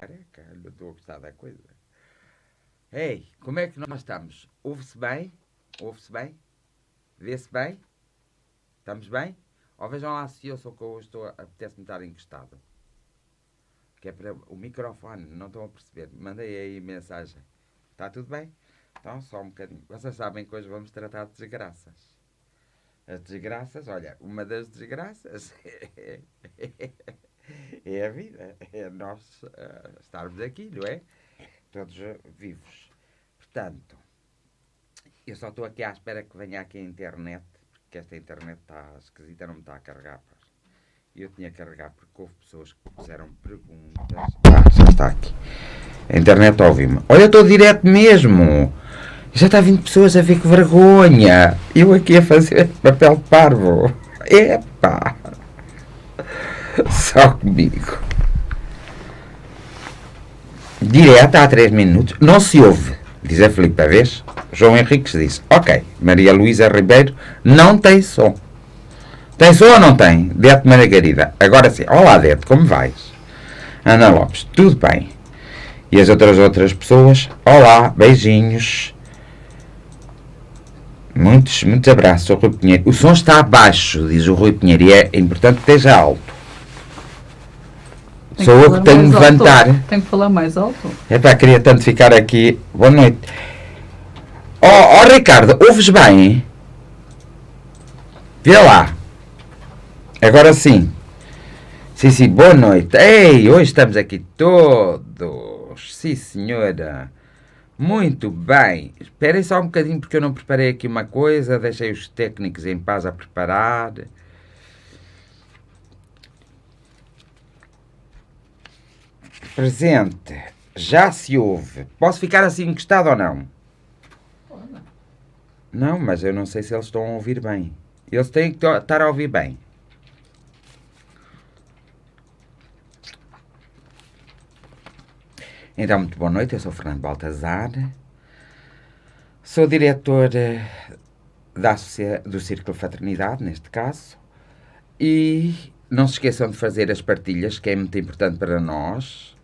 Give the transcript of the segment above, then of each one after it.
Careca, eu estou a gostar da coisa. Ei, como é que nós estamos? Ouve-se bem? Ouve-se bem? Vê-se bem? Estamos bem? Ou vejam lá se eu sou que eu estou, apetece-me estar encostado. Que é para o microfone, não estão a perceber. Mandei aí mensagem. Está tudo bem? Então, só um bocadinho. Vocês sabem que hoje vamos tratar de desgraças. As desgraças, olha, uma das desgraças é a vida. É nós estarmos aqui, não é? Todos vivos. Portanto, eu só estou aqui à espera que venha aqui a internet, porque esta internet está esquisita, não me está a carregar. Eu tinha que carregar porque houve pessoas que fizeram perguntas. Já está aqui. A internet ouve-me. Olha, eu estou direto mesmo. Já está vindo pessoas a ver que vergonha. Eu aqui a fazer papel de parvo. Epá. Só comigo. Direto há 3 minutos. Não se ouve. Diz a Filipe, vez? João Henriques disse. Ok. Maria Luísa Ribeiro não tem som. Tem som ou não tem? Dete Margarida. Agora sim. Olá, Dete, como vais? Ana Lopes, tudo bem. E as outras pessoas? Olá, beijinhos. Muitos abraços ao Rui Pinheiro. O som está abaixo, diz o Rui Pinheiro, e é importante que esteja alto. Sou eu que tenho de levantar. Tenho que falar mais alto. Epá, queria tanto ficar aqui. Boa noite. Oh, Ricardo, ouves bem? Vê lá. Agora sim. Sim, boa noite. Ei, hoje estamos aqui todos. Sim, senhora. Muito bem. Esperem só um bocadinho porque eu não preparei aqui uma coisa. Deixei os técnicos em paz a preparar. Presente. Já se ouve. Posso ficar assim encostado ou não? Não, mas eu não sei se eles estão a ouvir bem. Eles têm que estar a ouvir bem. Então, muito boa noite, eu sou Fernando Baltazar, sou diretor do Círculo Fraternidade, neste caso, e não se esqueçam de fazer as partilhas, que é muito importante para nós,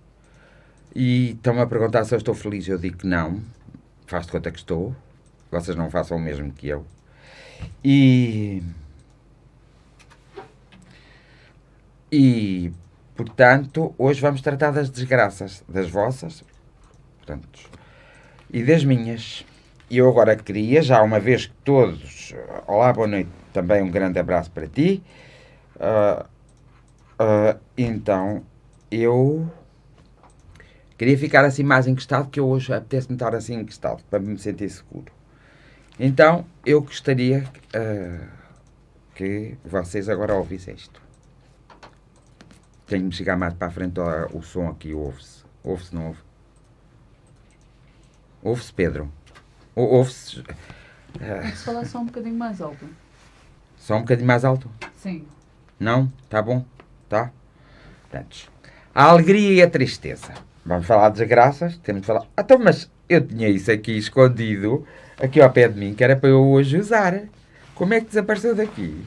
e estão-me a perguntar se eu estou feliz, eu digo que não, faz de conta que estou, vocês não façam o mesmo que eu, e portanto, hoje vamos tratar das desgraças, das vossas, portanto, e das minhas. E eu agora queria, já uma vez que todos... Olá, boa noite, também um grande abraço para ti. Então, eu queria ficar assim mais encostado, que eu hoje apetece-me estar assim encostado, para me sentir seguro. Então, eu gostaria que vocês agora ouvissem isto. Tenho de me chegar mais para a frente, o som aqui ouve-se. Ouve-se, não ouve? Ouve-se, Pedro? Ouve-se... Tem que se falar só um bocadinho mais alto. Só um bocadinho mais alto? Sim. Não? Tá bom? Tá? Portanto, a alegria e a tristeza. Vamos falar de desgraças? Temos de falar... Então, mas eu tinha isso aqui escondido, aqui ao pé de mim, que era para eu hoje usar. Como é que desapareceu daqui?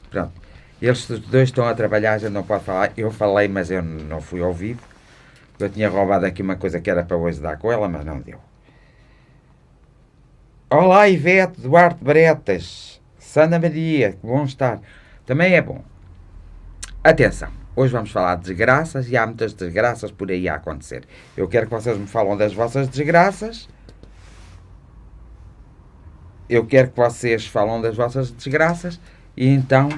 Pronto. Eles dois estão a trabalhar, a gente não pode falar. Eu falei, mas eu não fui ouvido. Eu tinha roubado aqui uma coisa que era para hoje dar com ela, mas não deu. Olá, Ivete, Duarte Bretas, Sandra Maria, que bom estar. Também é bom. Atenção, hoje vamos falar de desgraças e há muitas desgraças por aí a acontecer. Eu quero que vocês me falem das vossas desgraças. Eu quero que vocês falem das vossas desgraças e então...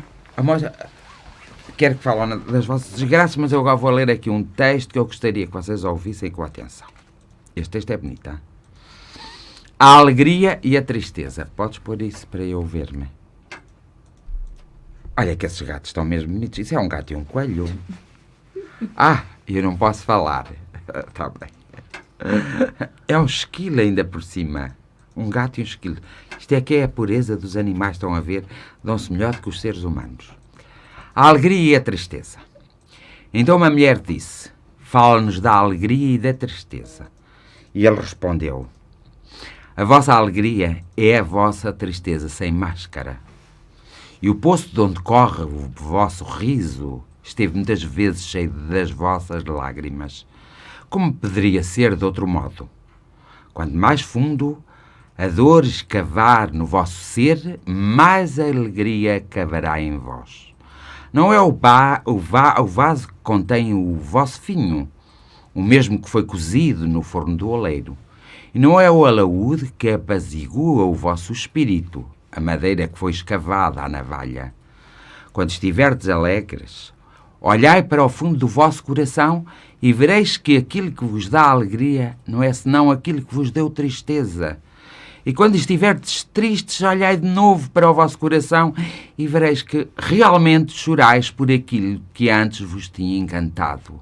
Quero que falem das vossas desgraças, mas eu agora vou ler aqui um texto que eu gostaria que vocês ouvissem com atenção. Este texto é bonito, hein? A alegria e a tristeza. Podes pôr isso para eu ver-me? Olha que esses gatos estão mesmo bonitos. Isso é um gato e um coelho. Eu não posso falar. Está bem. É um esquilo ainda por cima. Um gato e um esquilo. Isto é que é a pureza dos animais, estão a ver? Dão-se melhor do que os seres humanos. A alegria e a tristeza. Então uma mulher disse, fala-nos da alegria e da tristeza. E ele respondeu, a vossa alegria é a vossa tristeza sem máscara. E o poço de onde corre o vosso riso esteve muitas vezes cheio das vossas lágrimas. Como poderia ser de outro modo? Quanto mais fundo a dor escavar no vosso ser, mais a alegria cavará em vós. Não é o vaso que contém o vosso vinho, o mesmo que foi cozido no forno do oleiro. E não é o alaúde que apazigua o vosso espírito, a madeira que foi escavada à navalha. Quando estiverdes alegres, olhai para o fundo do vosso coração e vereis que aquilo que vos dá alegria não é senão aquilo que vos deu tristeza. E quando estiverdes tristes, olhai de novo para o vosso coração e vereis que realmente chorais por aquilo que antes vos tinha encantado.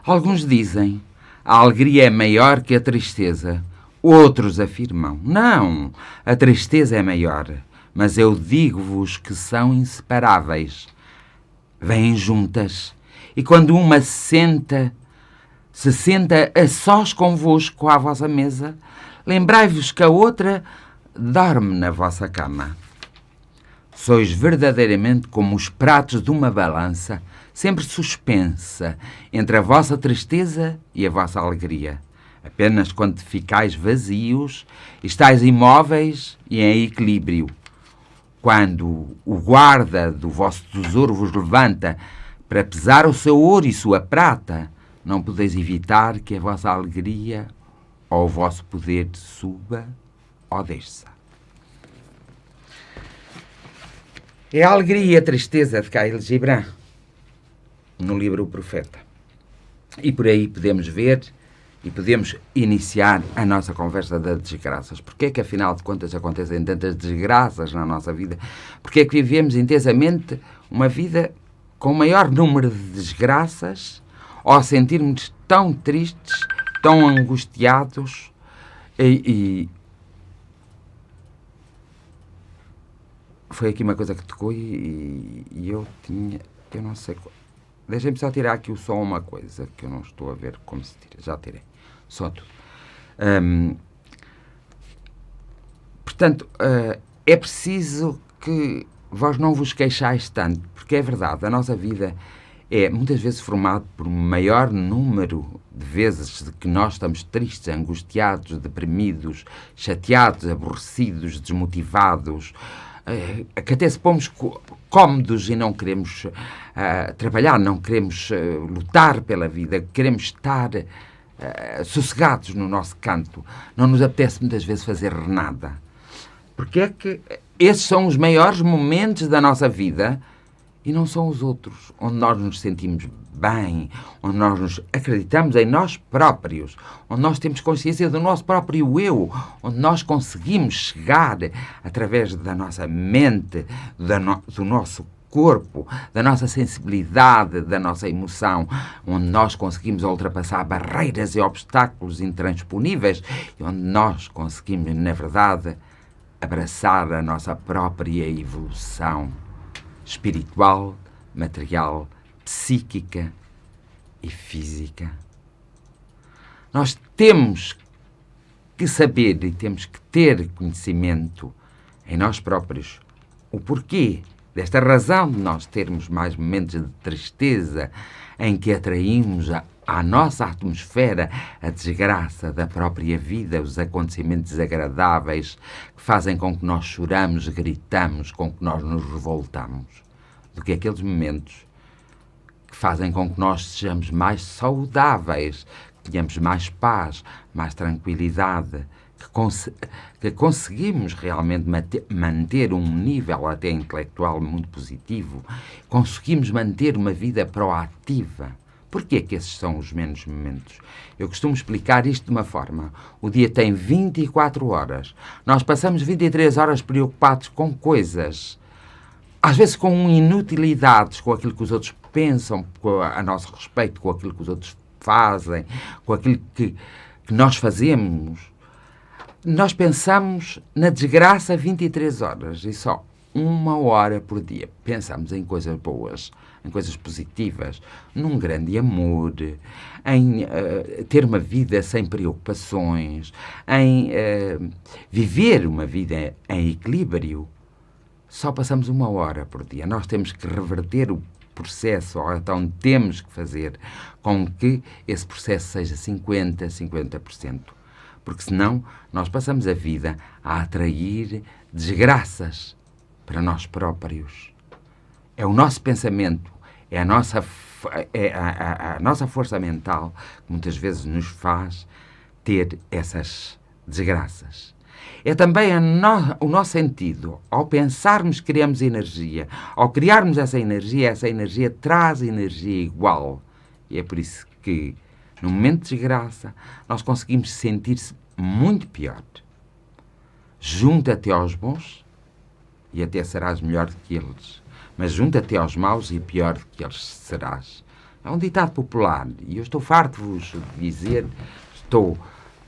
Alguns dizem, a alegria é maior que a tristeza. Outros afirmam, não, a tristeza é maior. Mas eu digo-vos que são inseparáveis. Vêm juntas. E quando uma se senta a sós convosco à vossa mesa, lembrai-vos que a outra dorme na vossa cama. Sois verdadeiramente como os pratos de uma balança, sempre suspensa entre a vossa tristeza e a vossa alegria. Apenas quando ficais vazios, estáis imóveis e em equilíbrio. Quando o guarda do vosso tesouro vos levanta para pesar o seu ouro e sua prata, não podeis evitar que a vossa alegria ou o vosso poder suba ou desça. É a alegria e a tristeza de Khalil Gibran, no livro O Profeta. E por aí podemos ver e podemos iniciar a nossa conversa das desgraças. Porquê é que, afinal de contas, acontecem tantas desgraças na nossa vida? Porquê é que vivemos intensamente uma vida com o maior número de desgraças, ou sentirmos tão tristes, tão angustiados e foi aqui uma coisa que tocou e eu não sei. Deixem-me só tirar aqui o som, uma coisa que eu não estou a ver como se tira. Já tirei. Só tudo. Portanto, é preciso que vós não vos queixais tanto, porque é verdade, a nossa vida é muitas vezes formada por um maior número de vezes de que nós estamos tristes, angustiados, deprimidos, chateados, aborrecidos, desmotivados, que até se pomos cómodos e não queremos trabalhar, não queremos lutar pela vida, queremos estar sossegados no nosso canto. Não nos apetece muitas vezes fazer nada. Porque é que esses são os maiores momentos da nossa vida e não são os outros, onde nós nos sentimos bem, onde nós nos acreditamos em nós próprios, onde nós temos consciência do nosso próprio eu, onde nós conseguimos chegar, através da nossa mente, do nosso corpo, da nossa sensibilidade, da nossa emoção, onde nós conseguimos ultrapassar barreiras e obstáculos intransponíveis e onde nós conseguimos, na verdade, abraçar a nossa própria evolução espiritual, material, psíquica e física. Nós temos que saber e temos que ter conhecimento em nós próprios o porquê desta razão de nós termos mais momentos de tristeza em que atraímos à nossa atmosfera a desgraça da própria vida, os acontecimentos desagradáveis que fazem com que nós choramos, gritamos, com que nós nos revoltamos, do que aqueles momentos que fazem com que nós sejamos mais saudáveis, que tenhamos mais paz, mais tranquilidade, que conseguimos realmente manter um nível até intelectual muito positivo, conseguimos manter uma vida proativa. Porquê que esses são os menos momentos? Eu costumo explicar isto de uma forma. O dia tem 24 horas. Nós passamos 23 horas preocupados com coisas, às vezes com inutilidades, com aquilo que os outros pensam a nosso respeito, com aquilo que os outros fazem, com aquilo que nós fazemos. Nós pensamos na desgraça 23 horas e só 1 hora por dia pensamos em coisas boas, em coisas positivas, num grande amor, em ter uma vida sem preocupações, em viver uma vida em equilíbrio. Só passamos 1 hora por dia. Nós temos que reverter o processo, ou então temos que fazer com que esse processo seja 50%. Porque senão nós passamos a vida a atrair desgraças para nós próprios. É o nosso pensamento, é a nossa força mental que muitas vezes nos faz ter essas desgraças. É também o nosso sentido. Ao pensarmos que criamos energia, ao criarmos essa energia traz energia igual. E é por isso que, no momento de desgraça, nós conseguimos sentir-se muito pior. Junta-te aos bons e até serás melhor do que eles. Mas junta-te aos maus e pior do que eles serás. É um ditado popular e eu estou farto de vos dizer,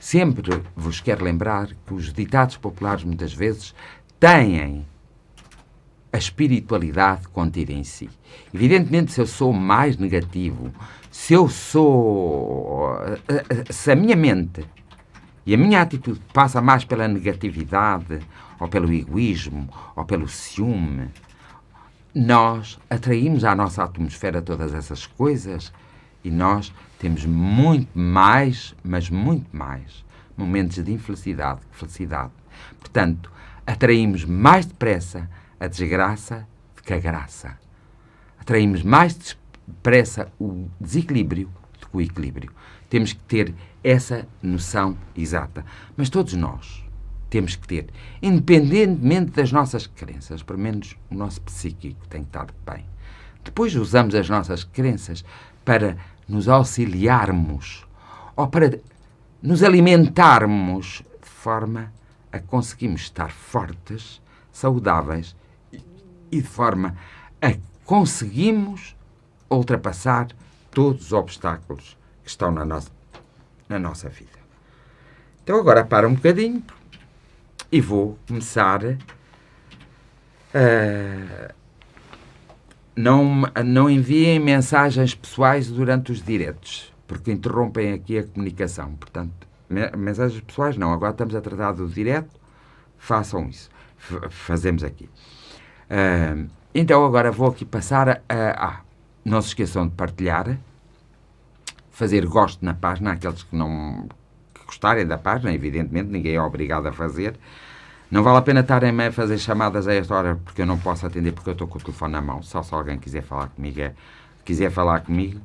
sempre vos quero lembrar que os ditados populares muitas vezes têm a espiritualidade contida em si. Evidentemente, se eu sou mais negativo, se a minha mente e a minha atitude passa mais pela negatividade, ou pelo egoísmo, ou pelo ciúme, nós atraímos à nossa atmosfera todas essas coisas e nós temos muito mais, mas muito mais, momentos de infelicidade que felicidade. Portanto, atraímos mais depressa a desgraça do que a graça. Atraímos mais depressa o desequilíbrio do que o equilíbrio. Temos que ter essa noção exata. Mas todos nós temos que ter, independentemente das nossas crenças, pelo menos o nosso psíquico tem que estar bem. Depois usamos as nossas crenças para nos auxiliarmos ou para nos alimentarmos de forma a conseguirmos estar fortes, saudáveis e de forma a conseguirmos ultrapassar todos os obstáculos que estão na nossa vida. Então agora para um bocadinho e vou começar não enviem mensagens pessoais durante os diretos, porque interrompem aqui a comunicação. Portanto, mensagens pessoais não. Agora estamos a tratar do direto. Façam isso. Fazemos aqui. Então agora vou aqui passar não se esqueçam de partilhar, fazer gosto na página, aqueles que gostarem da página, evidentemente, ninguém é obrigado a fazer. Não vale a pena estarem a fazer chamadas a esta hora, porque eu não posso atender, porque eu estou com o telefone na mão. Só se alguém quiser falar comigo,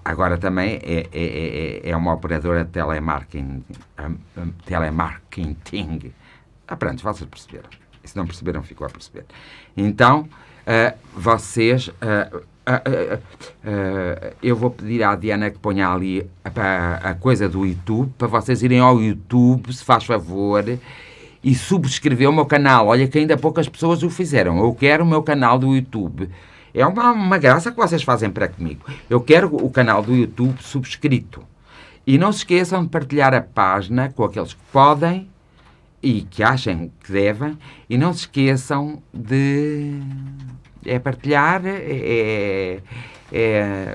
agora também é uma operadora de telemarketing. Pronto, vocês perceberam. E se não perceberam, ficou a perceber. Então, vocês... eu vou pedir à Diana que ponha ali a coisa do YouTube, para vocês irem ao YouTube, se faz favor, e subscrever o meu canal. Olha que ainda poucas pessoas o fizeram. Eu quero o meu canal do YouTube. É uma graça que vocês fazem para comigo. Eu quero o canal do YouTube subscrito. E não se esqueçam de partilhar a página com aqueles que podem e que achem que devem. E não se esqueçam de... partilhar,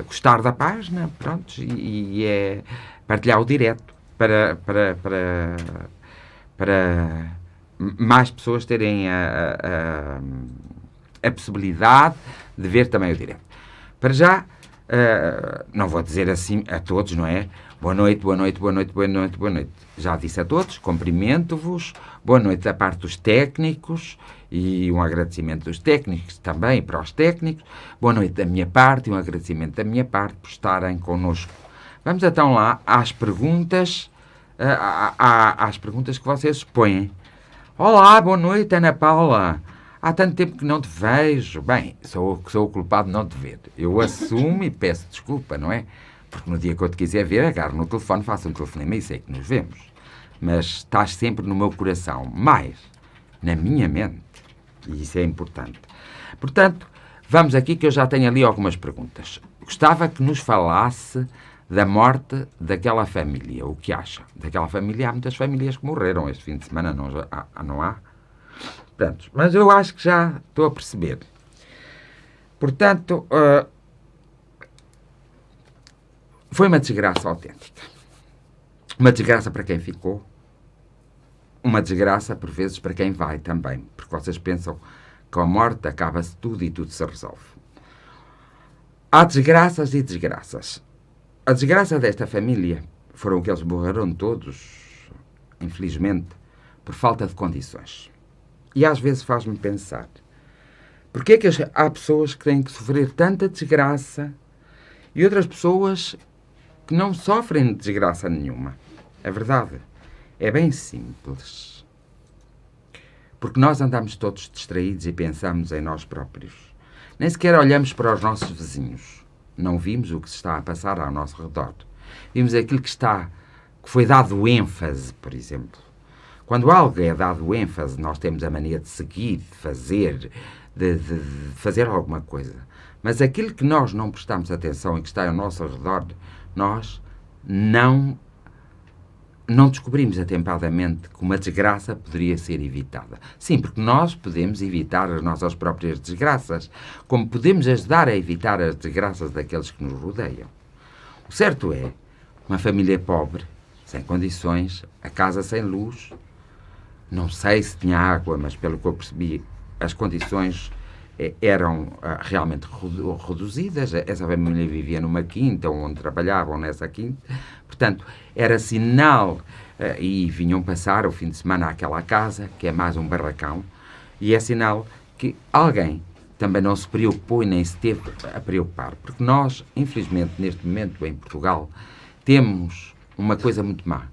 gostar da página, pronto, e partilhar o direto para mais pessoas terem a possibilidade de ver também o direto. Para já, não vou dizer assim a todos, não é? Boa noite, boa noite, boa noite, boa noite, boa noite. Já disse a todos, cumprimento-vos, boa noite da parte dos técnicos e um agradecimento dos técnicos também para os técnicos. Boa noite da minha parte e um agradecimento da minha parte por estarem connosco. Vamos então lá às perguntas, às perguntas que vocês põem. Olá, boa noite, Ana Paula. Há tanto tempo que não te vejo. Bem, sou o culpado de não te ver. Eu assumo e peço desculpa, não é? Porque no dia que eu te quiser ver, agarro no telefone, faço um telefonema e sei que nos vemos. Mas estás sempre no meu coração, mais na minha mente. E isso é importante. Portanto, vamos aqui que eu já tenho ali algumas perguntas. Gostava que nos falasse da morte daquela família. O que acha? Daquela família, há muitas famílias que morreram este fim de semana, não há? Pronto, mas eu acho que já estou a perceber. Portanto, foi uma desgraça autêntica. Uma desgraça para quem ficou. Uma desgraça, por vezes, para quem vai também. Porque vocês pensam que com a morte acaba-se tudo e tudo se resolve. Há desgraças e desgraças. A desgraça desta família foram que eles morreram todos, infelizmente, por falta de condições. E às vezes faz-me pensar, porque é que há pessoas que têm que sofrer tanta desgraça e outras pessoas que não sofrem desgraça nenhuma? A verdade é bem simples. Porque nós andamos todos distraídos e pensamos em nós próprios. Nem sequer olhamos para os nossos vizinhos. Não vimos o que se está a passar ao nosso redor. Vimos aquilo que foi dado ênfase, por exemplo. Quando algo é dado ênfase, nós temos a mania de seguir, de fazer alguma coisa. Mas aquilo que nós não prestamos atenção e que está ao nosso redor, nós não descobrimos atempadamente que uma desgraça poderia ser evitada. Sim, porque nós podemos evitar as nossas próprias desgraças, como podemos ajudar a evitar as desgraças daqueles que nos rodeiam. O certo é, uma família pobre, sem condições, a casa sem luz, não sei se tinha água, mas pelo que eu percebi, as condições eram realmente reduzidas. Essa família vivia numa quinta, onde trabalhavam nessa quinta. Portanto, era sinal, e vinham passar o fim de semana àquela casa, que é mais um barracão, e é sinal que alguém também não se preocupou e nem se teve a preocupar. Porque nós, infelizmente, neste momento, em Portugal, temos uma coisa muito má.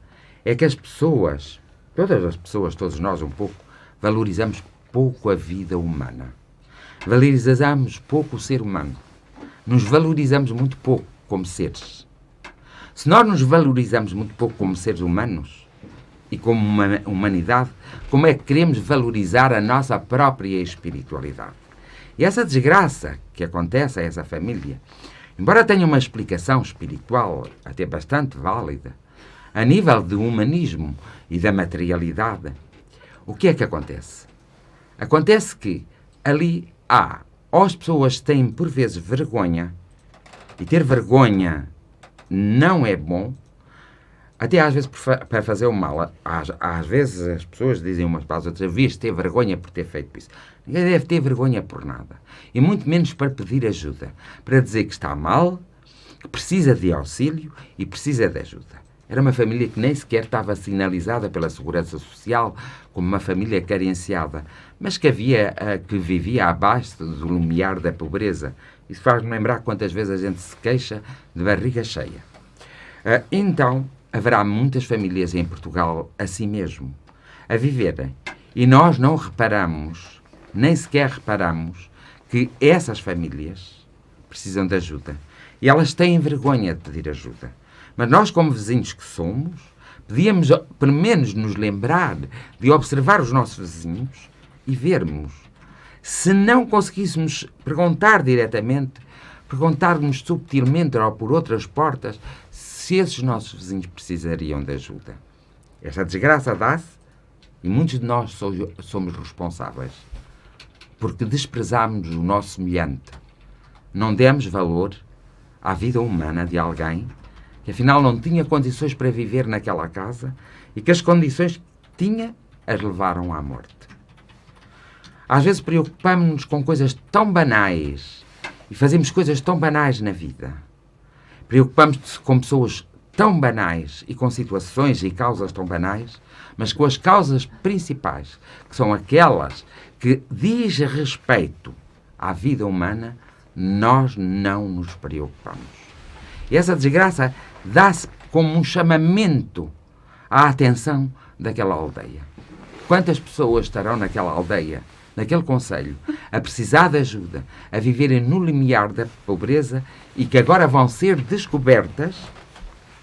É que as pessoas, todas as pessoas, todos nós um pouco, valorizamos pouco a vida humana. Valorizamos pouco o ser humano. Nos valorizamos muito pouco como seres. Se nós nos valorizamos muito pouco como seres humanos e como uma humanidade, como é que queremos valorizar a nossa própria espiritualidade? E essa desgraça que acontece a essa família, embora tenha uma explicação espiritual até bastante válida, a nível do humanismo e da materialidade, o que é que acontece? Acontece que ali as pessoas têm por vezes vergonha, e ter vergonha não é bom, até às vezes para fazer o mal. Às vezes as pessoas dizem umas para as outras, devias ter vergonha por ter feito isso. Ninguém deve ter vergonha por nada, e muito menos para pedir ajuda, para dizer que está mal, que precisa de auxílio e precisa de ajuda. Era uma família que nem sequer estava sinalizada pela Segurança Social como uma família carenciada, mas que vivia abaixo do limiar da pobreza. Isso faz-me lembrar quantas vezes a gente se queixa de barriga cheia. Então, haverá muitas famílias em Portugal assim mesmo, a viverem. E nós não reparamos, nem sequer reparamos, que essas famílias precisam de ajuda. E elas têm vergonha de pedir ajuda. Mas nós, como vizinhos que somos, podíamos, pelo menos, nos lembrar de observar os nossos vizinhos e vermos. Se não conseguíssemos perguntar diretamente, perguntarmos subtilmente ou por outras portas se esses nossos vizinhos precisariam de ajuda. Esta desgraça dá-se e muitos de nós somos responsáveis porque desprezamos o nosso semelhante. Não demos valor à vida humana de alguém que afinal não tinha condições para viver naquela casa e que as condições que tinha as levaram à morte. Às vezes preocupamos-nos com coisas tão banais e fazemos coisas tão banais na vida. Preocupamos-nos com pessoas tão banais e com situações e causas tão banais, mas com as causas principais, que são aquelas que diz respeito à vida humana, nós não nos preocupamos. E essa desgraça dá-se como um chamamento à atenção daquela aldeia. Quantas pessoas estarão naquela aldeia, naquele concelho, a precisar de ajuda, a viverem no limiar da pobreza e que agora vão ser descobertas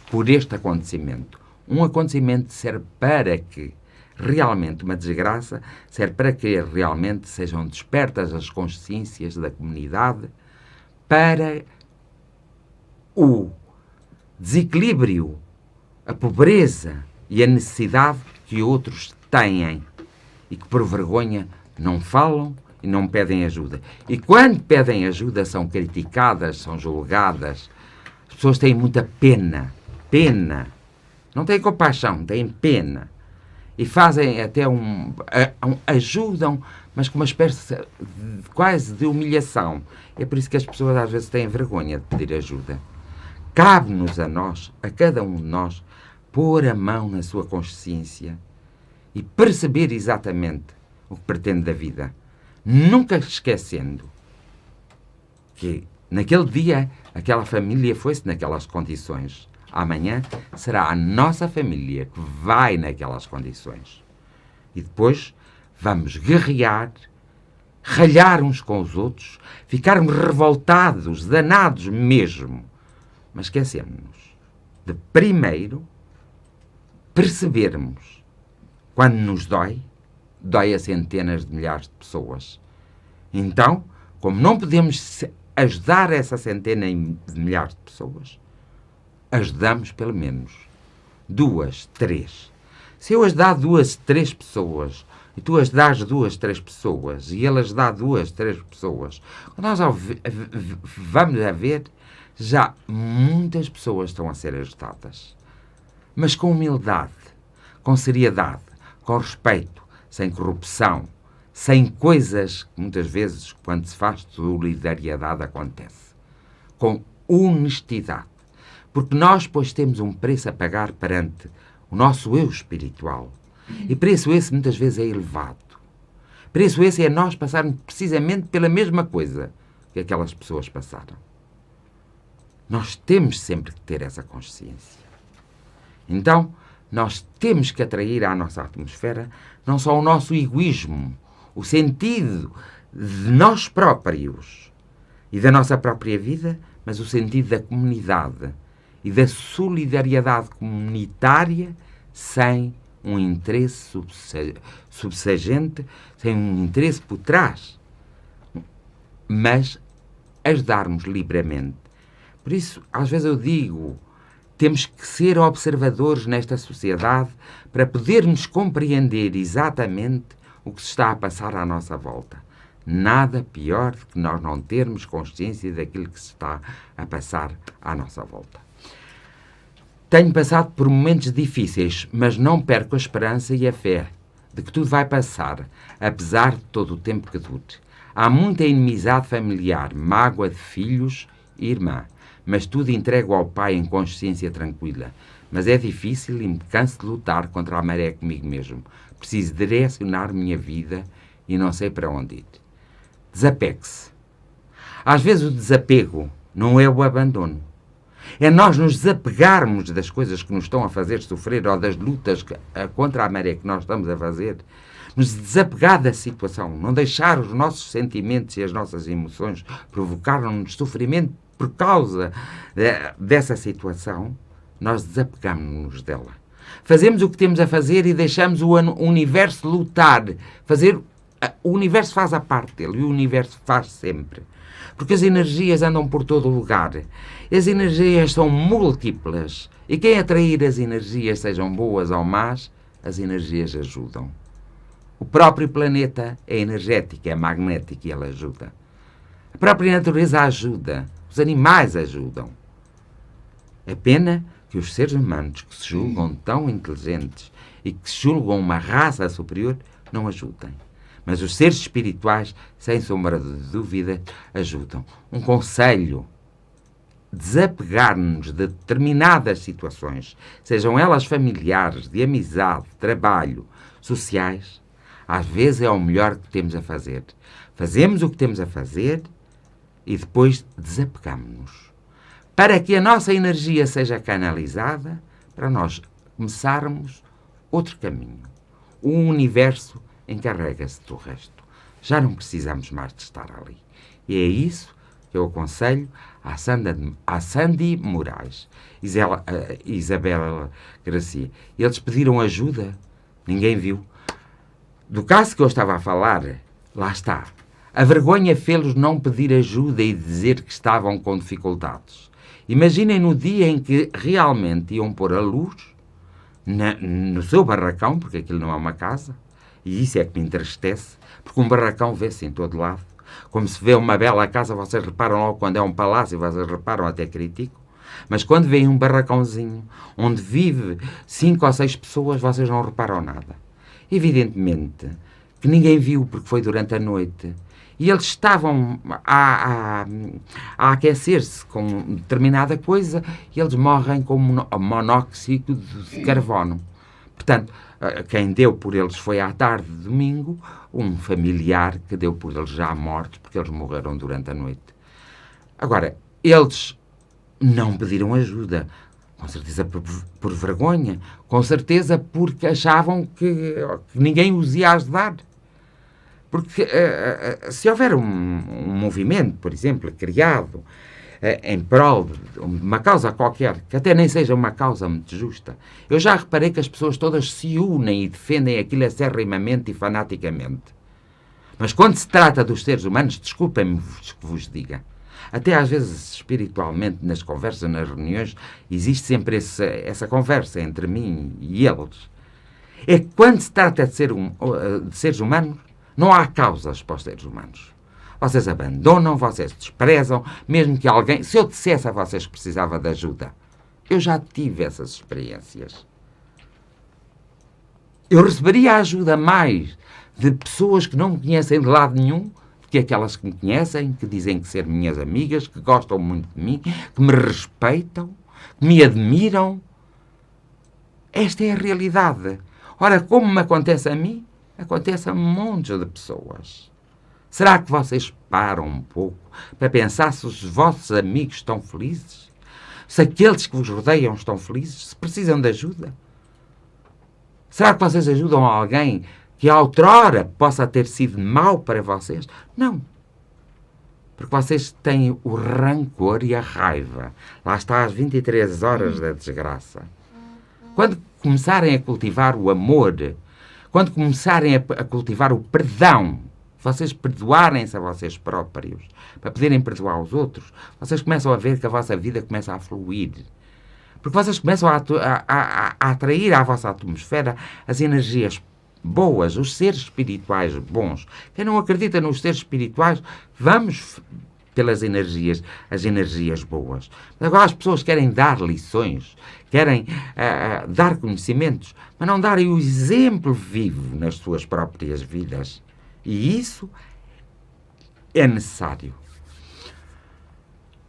por este acontecimento. Um acontecimento serve para que realmente uma desgraça, serve para que realmente sejam despertas as consciências da comunidade para o desequilíbrio, a pobreza e a necessidade que outros têm e que por vergonha não falam e não pedem ajuda. E quando pedem ajuda são criticadas, são julgadas. As pessoas têm muita pena. Não têm compaixão, têm pena. e fazem até ajudam, mas com uma espécie quase de humilhação. É por isso que as pessoas às vezes têm vergonha de pedir ajuda. Cabe-nos a nós, a cada um de nós, pôr a mão na sua consciência e perceber exatamente o que pretende da vida. Nunca esquecendo que naquele dia aquela família foi-se naquelas condições. Amanhã será a nossa família que vai naquelas condições. E depois vamos guerrear, ralhar uns com os outros, ficarmos revoltados, danados mesmo. Mas esquecemos-nos de primeiro percebermos quando nos dói a centenas de milhares de pessoas. Então, como não podemos ajudar essa centena de milhares de pessoas, ajudamos pelo menos 2, 3. Se eu ajudar 2, 3 pessoas e tu ajudares 2, 3 pessoas e ele ajudar 2, 3 pessoas, nós vamos a ver, já muitas pessoas estão a ser ajudadas. Mas com humildade, com seriedade, com respeito, sem corrupção, sem coisas que muitas vezes, quando se faz solidariedade, acontece. Com honestidade. Porque nós, pois, temos um preço a pagar perante o nosso eu espiritual. E preço esse, muitas vezes, é elevado. Preço esse é nós passarmos precisamente pela mesma coisa que aquelas pessoas passaram. Nós temos sempre que ter essa consciência. Então, nós temos que atrair à nossa atmosfera não só o nosso egoísmo, o sentido de nós próprios e da nossa própria vida, mas o sentido da comunidade e da solidariedade comunitária sem um interesse subsagente, sem um interesse por trás, mas ajudarmos livremente. Por isso, às vezes eu digo, temos que ser observadores nesta sociedade para podermos compreender exatamente o que se está a passar à nossa volta. Nada pior do que nós não termos consciência daquilo que se está a passar à nossa volta. Tenho passado por momentos difíceis, mas não perco a esperança e a fé de que tudo vai passar, apesar de todo o tempo que dure. Há muita inimizade familiar, mágoa de filhos e irmã, mas tudo entrego ao Pai em consciência tranquila. Mas é difícil e me canso de lutar contra a maré comigo mesmo. Preciso direcionar minha vida e não sei para onde ir. Desapegue-se. Às vezes o desapego não é o abandono. É nós nos desapegarmos das coisas que nos estão a fazer sofrer ou das lutas contra a maré que nós estamos a fazer. Nos desapegar da situação. Não deixar os nossos sentimentos e as nossas emoções provocar-nos sofrimento por causa dessa situação. Nós desapegamos-nos dela. Fazemos o que temos a fazer e deixamos o universo lutar. O universo faz a parte dele e o universo faz sempre. Porque as energias andam por todo o lugar. As energias são múltiplas. E quem atrair as energias, sejam boas ou más, as energias ajudam. O próprio planeta é energético, é magnético e ele ajuda. A própria natureza ajuda. Os animais ajudam. É pena que os seres humanos que se julgam tão inteligentes e que se julgam uma raça superior não ajudem. Mas os seres espirituais, sem sombra de dúvida, ajudam. Um conselho: desapegar-nos de determinadas situações, sejam elas familiares, de amizade, trabalho, sociais, às vezes é o melhor que temos a fazer. Fazemos o que temos a fazer e depois desapegamos-nos. Para que a nossa energia seja canalizada, para nós começarmos outro caminho. O universo encarrega-se do resto. Já não precisamos mais de estar ali. E é isso que eu aconselho à Sandy Moraes, Isabela Gracia. Eles pediram ajuda, ninguém viu. Do caso que eu estava a falar, lá está. A vergonha fê-los não pedir ajuda e dizer que estavam com dificuldades. Imaginem no dia em que realmente iam pôr a luz no seu barracão, porque aquilo não é uma casa, e isso é que me entristece, porque um barracão vê-se em todo lado. Como se vê uma bela casa, vocês reparam logo quando é um palácio, vocês reparam, até critico. Mas quando vêem um barracãozinho onde vive 5 ou 6 pessoas, vocês não reparam nada. Evidentemente que ninguém viu porque foi durante a noite. E eles estavam a aquecer-se com determinada coisa e eles morrem com monóxido de carbono. Portanto, quem deu por eles foi à tarde de domingo um familiar que deu por eles já mortos, porque eles morreram durante a noite. Agora, eles não pediram ajuda, com certeza por vergonha, com certeza porque achavam que ninguém os ia ajudar. Porque se houver um movimento, por exemplo, criado em prol de uma causa qualquer, que até nem seja uma causa muito justa, eu já reparei que as pessoas todas se unem e defendem aquilo acerrimamente e fanaticamente. Mas quando se trata dos seres humanos, desculpem-me que vos diga, até às vezes espiritualmente, nas conversas, nas reuniões, existe sempre essa conversa entre mim e eles. É que quando se trata de seres humanos, não há causas para os seres humanos. Vocês abandonam, vocês desprezam, mesmo que alguém... Se eu dissesse a vocês que precisava de ajuda, eu já tive essas experiências. Eu receberia ajuda mais de pessoas que não me conhecem de lado nenhum, que aquelas que me conhecem, que dizem que ser minhas amigas, que gostam muito de mim, que me respeitam, que me admiram. Esta é a realidade. Ora, como me acontece a mim, acontece a montes de pessoas. Será que vocês param um pouco para pensar se os vossos amigos estão felizes? Se aqueles que vos rodeiam estão felizes? Se precisam de ajuda? Será que vocês ajudam alguém que outrora possa ter sido mau para vocês? Não. Porque vocês têm o rancor e a raiva. Lá está às 23 horas da desgraça. Quando começarem a cultivar o amor, quando começarem a cultivar o perdão, vocês perdoarem-se a vocês próprios, para poderem perdoar os outros, vocês começam a ver que a vossa vida começa a fluir. Porque vocês começam a atrair à vossa atmosfera as energias boas, os seres espirituais bons. Quem não acredita nos seres espirituais, vamos pelas energias, as energias boas. Agora as pessoas querem dar lições, querem dar conhecimentos, mas não darem o exemplo vivo nas suas próprias vidas. E isso é necessário.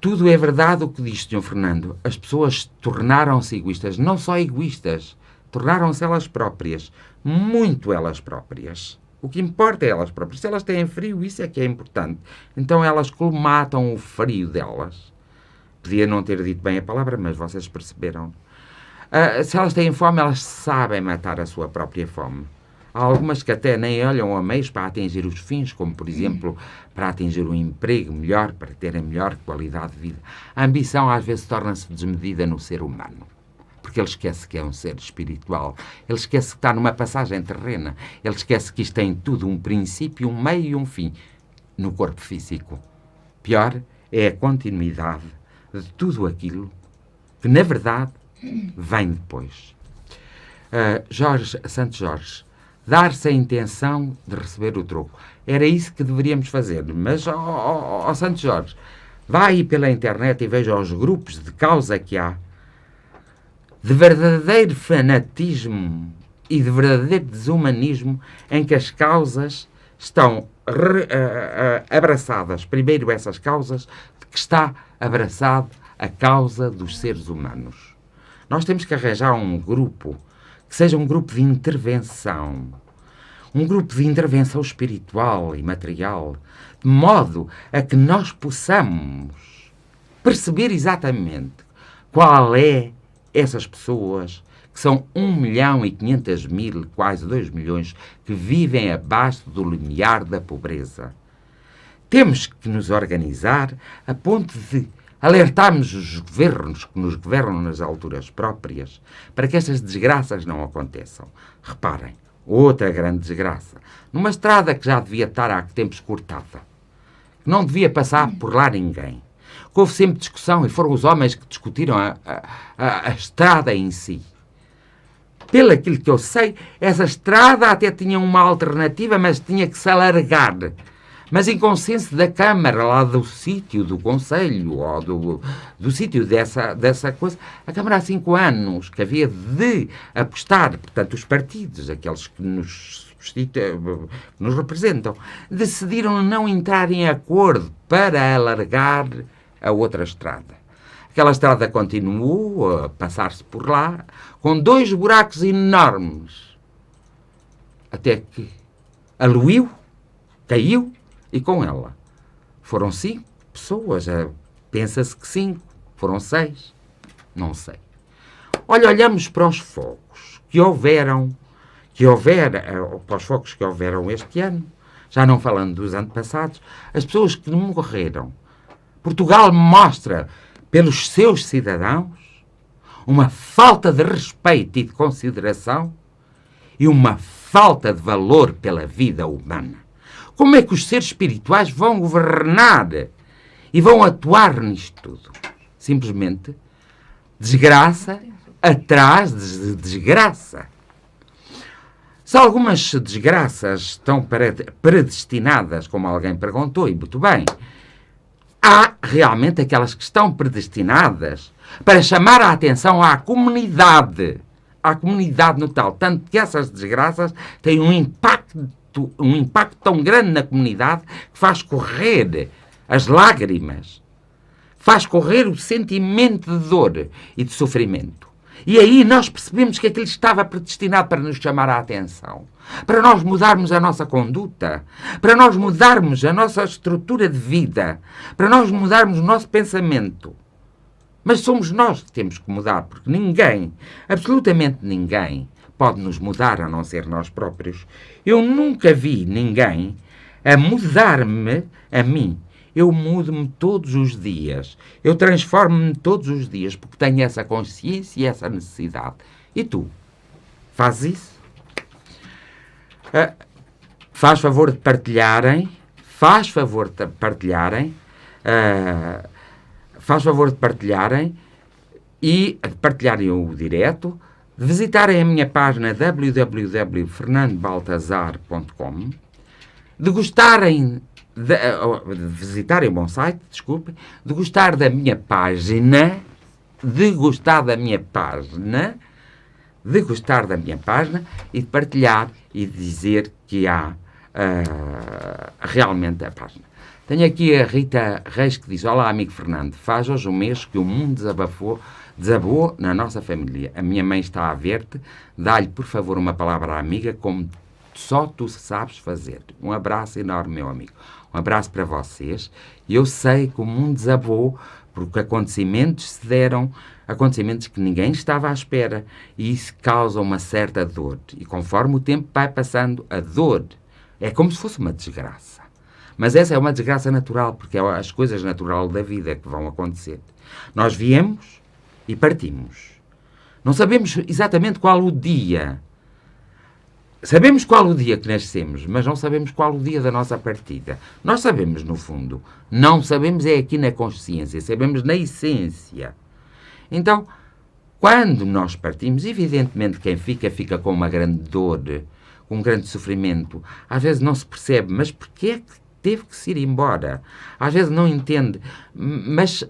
Tudo é verdade o que diz o Sr. Fernando. As pessoas tornaram-se egoístas. Não só egoístas, tornaram-se elas próprias. Muito elas próprias. O que importa é elas próprias. Se elas têm frio, isso é que é importante. Então elas colmatam o frio delas. Podia não ter dito bem a palavra, mas vocês perceberam. Se elas têm fome, elas sabem matar a sua própria fome. Há algumas que até nem olham a meios para atingir os fins, como, por exemplo, para atingir um emprego melhor, para terem melhor qualidade de vida. A ambição, às vezes, torna-se desmedida no ser humano. Porque ele esquece que é um ser espiritual. Ele esquece que está numa passagem terrena. Ele esquece que isto tem tudo um princípio, um meio e um fim no corpo físico. Pior é a continuidade de tudo aquilo que, na verdade, vem depois. Santo Jorge, dar-se a intenção de receber o troco. Era isso que deveríamos fazer. Mas, Santo Jorge, vá aí pela internet e veja os grupos de causa que há, de verdadeiro fanatismo e de verdadeiro desumanismo, em que as causas estão abraçadas. Primeiro essas causas, de que está abraçado a causa dos seres humanos. Nós temos que arranjar um grupo que seja um grupo de intervenção. Um grupo de intervenção espiritual e material, de modo a que nós possamos perceber exatamente qual é essas pessoas que são 1.500.000, quase 2 milhões, que vivem abaixo do limiar da pobreza. Temos que nos organizar a ponto de alertarmos os governos que nos governam nas alturas próprias para que estas desgraças não aconteçam. Reparem, outra grande desgraça. Numa estrada que já devia estar há tempos cortada, que não devia passar por lá ninguém. Que houve sempre discussão e foram os homens que discutiram a estrada em si. Pelo aquilo que eu sei, essa estrada até tinha uma alternativa, mas tinha que se alargar. Mas em consenso da Câmara, lá do sítio, do Conselho, ou do sítio dessa coisa, a Câmara há 5 anos que havia de apostar, portanto, os partidos, aqueles que nos representam, decidiram não entrar em acordo para alargar a outra estrada. Aquela estrada continuou a passar-se por lá, com 2 buracos enormes, até que aluiu, caiu, e com ela foram 5 pessoas. Pensa-se que 5, foram 6, não sei. Olha, olhamos para os fogos que houveram, para os fogos que houveram este ano, já não falando dos antepassados, as pessoas que morreram. Portugal mostra, pelos seus cidadãos, uma falta de respeito e de consideração e uma falta de valor pela vida humana. Como é que os seres espirituais vão governar e vão atuar nisto tudo? Simplesmente desgraça atrás de desgraça. Se algumas desgraças estão predestinadas, como alguém perguntou, e muito bem, há realmente aquelas que estão predestinadas para chamar a atenção à comunidade no tal, tanto que essas desgraças têm um impacto tão grande na comunidade que faz correr as lágrimas, faz correr o sentimento de dor e de sofrimento. E aí nós percebemos que aquilo estava predestinado para nos chamar a atenção, para nós mudarmos a nossa conduta, para nós mudarmos a nossa estrutura de vida, para nós mudarmos o nosso pensamento. Mas somos nós que temos que mudar, porque ninguém, absolutamente ninguém, pode nos mudar a não ser nós próprios. Eu nunca vi ninguém a mudar-me a mim. Eu mudo-me todos os dias. Eu transformo-me todos os dias porque tenho essa consciência e essa necessidade. E tu? Fazes isso? Faz favor de partilharem. Faz favor de partilharem. Faz favor de partilharem e de partilharem o direto, de visitarem a minha página www.fernandobaltazar.com, de gostarem, de visitarem o meu site, desculpem, de gostar da minha página, e de partilhar e de dizer que há realmente a página. Tenho aqui a Rita Reis que diz: olá, amigo Fernando, faz hoje um mês que o mundo desabou na nossa família. A minha mãe está a ver-te. Dá-lhe, por favor, uma palavra amiga como só tu sabes fazer. Um abraço enorme, meu amigo. Um abraço para vocês. Eu sei que o mundo desabou porque acontecimentos se deram, acontecimentos que ninguém estava à espera, e isso causa uma certa dor. E conforme o tempo vai passando, a dor é como se fosse uma desgraça. Mas essa é uma desgraça natural, porque é as coisas naturais da vida que vão acontecer. Nós viemos e partimos. Não sabemos exatamente qual o dia. Sabemos qual o dia que nascemos, mas não sabemos qual o dia da nossa partida. Nós sabemos, no fundo. Não sabemos é aqui na consciência, sabemos na essência. Então, quando nós partimos, evidentemente quem fica com uma grande dor, com um grande sofrimento. Às vezes não se percebe, mas porquê é que teve que se ir embora? Às vezes não entende, mas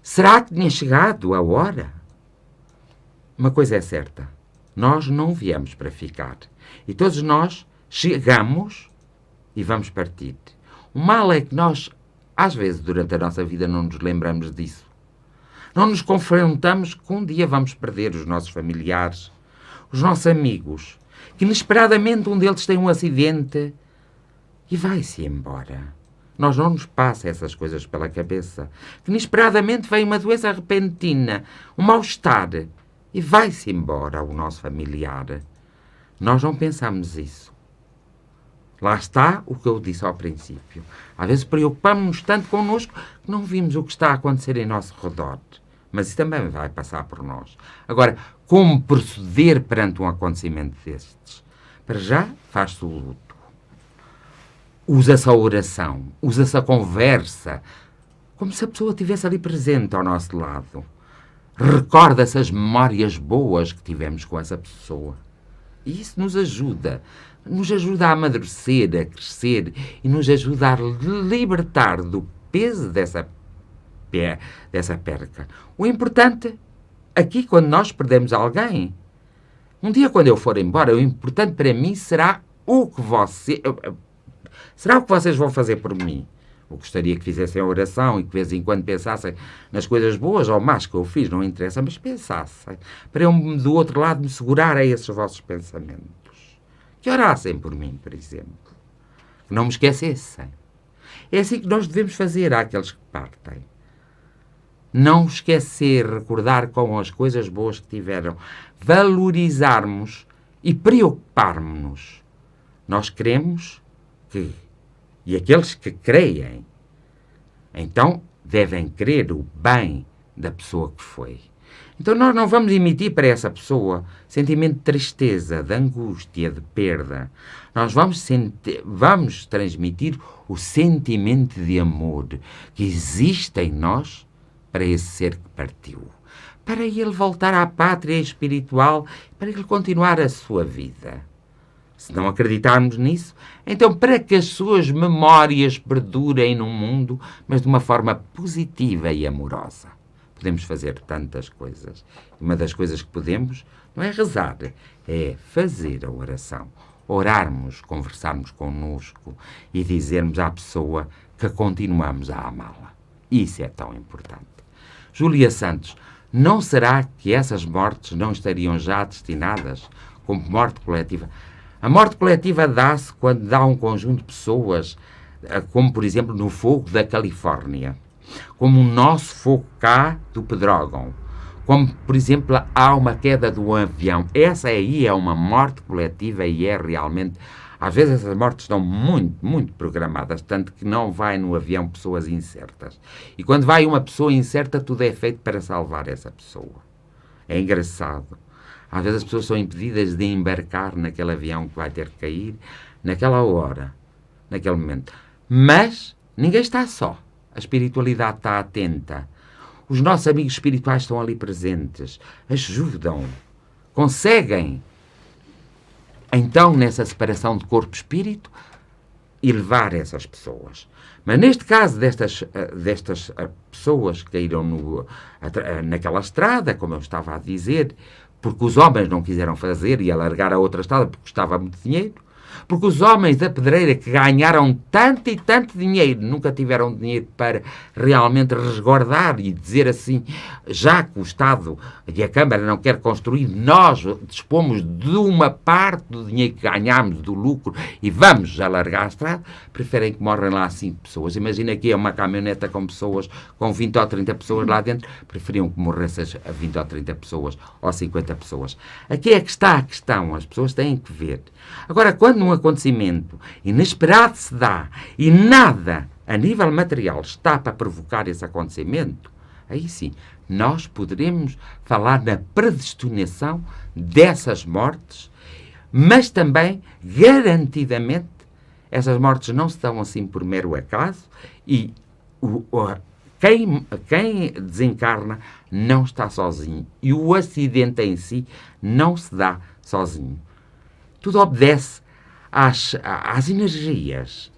será que tinha chegado a hora? Uma coisa é certa, nós não viemos para ficar. E todos nós chegamos e vamos partir. O mal é que nós, às vezes, durante a nossa vida, não nos lembramos disso. Não nos confrontamos que um dia vamos perder os nossos familiares, os nossos amigos, que inesperadamente um deles tem um acidente e vai-se embora. Nós não nos passa essas coisas pela cabeça. Que inesperadamente vem uma doença repentina, um mal-estar, e vai-se embora o nosso familiar. Nós não pensamos isso. Lá está o que eu disse ao princípio. Às vezes preocupamos-nos tanto connosco que não vimos o que está a acontecer em nosso redor. Mas isso também vai passar por nós. Agora, como proceder perante um acontecimento destes? Para já, faz-se o luto. Usa-se a oração, usa-se a conversa, como se a pessoa estivesse ali presente ao nosso lado. Recorda-se as memórias boas que tivemos com essa pessoa. E isso nos ajuda. nos ajuda a amadurecer, a crescer e nos ajuda a libertar do peso dessa perca. O importante, aqui, quando nós perdemos alguém, um dia quando eu for embora, o importante para mim será o que vocês vão fazer por mim. Eu gostaria que fizessem a oração e que de vez em quando pensassem nas coisas boas ou más que eu fiz, não interessa, mas pensassem, para eu do outro lado me segurar a esses vossos pensamentos. Que orassem por mim, por exemplo. Que não me esquecessem. É assim que nós devemos fazer àqueles que partem. Não esquecer, recordar com as coisas boas que tiveram, valorizarmos e preocuparmos-nos. Nós queremos que, e aqueles que creem, então devem crer o bem da pessoa que foi. Então nós não vamos emitir para essa pessoa sentimento de tristeza, de angústia, de perda. Nós vamos transmitir o sentimento de amor que existe em nós para esse ser que partiu. Para ele voltar à pátria espiritual, para ele continuar a sua vida. Se não acreditarmos nisso, então para que as suas memórias perdurem no mundo, mas de uma forma positiva e amorosa. Podemos fazer tantas coisas. Uma das coisas que podemos não é rezar, é fazer a oração. Orarmos, conversarmos connosco e dizermos à pessoa que continuamos a amá-la. Isso é tão importante. Júlia Santos, não será que essas mortes não estariam já destinadas como morte coletiva? A morte coletiva dá-se quando dá um conjunto de pessoas, como por exemplo no fogo da Califórnia, como o nosso fogo cá do Pedrógão, como por exemplo há uma queda de um avião. Essa aí é uma morte coletiva e é realmente... Às vezes essas mortes estão muito programadas, tanto que não vai no avião pessoas incertas. E quando vai uma pessoa incerta, tudo é feito para salvar essa pessoa. É engraçado. Às vezes as pessoas são impedidas de embarcar naquele avião que vai ter que cair, naquela hora, naquele momento. Mas ninguém está só. A espiritualidade está atenta. Os nossos amigos espirituais estão ali presentes, ajudam, conseguem, então, nessa separação de corpo-espírito, elevar essas pessoas. Mas neste caso destas pessoas que caíram naquela estrada, como eu estava a dizer, porque os homens não quiseram fazer e alargar a outra estrada porque custava muito dinheiro, porque os homens da pedreira que ganharam tanto e tanto dinheiro, nunca tiveram dinheiro para realmente resguardar e dizer assim, já que o Estado e a Câmara não quer construir, nós dispomos de uma parte do dinheiro que ganhamos, do lucro, e vamos alargar a estrada, preferem que morrem lá 5 pessoas. Imagina que é uma caminhoneta com pessoas, com 20 ou 30 pessoas lá dentro, preferiam que morressem a 20 ou 30 pessoas ou 50 pessoas. Aqui é que está a questão, as pessoas têm que ver. Agora, quando um acontecimento inesperado se dá e nada a nível material está para provocar esse acontecimento, aí sim, nós poderemos falar na predestinação dessas mortes, mas também, garantidamente, essas mortes não se dão assim por mero acaso e quem desencarna não está sozinho e o acidente em si não se dá sozinho. Tudo obedece às energias.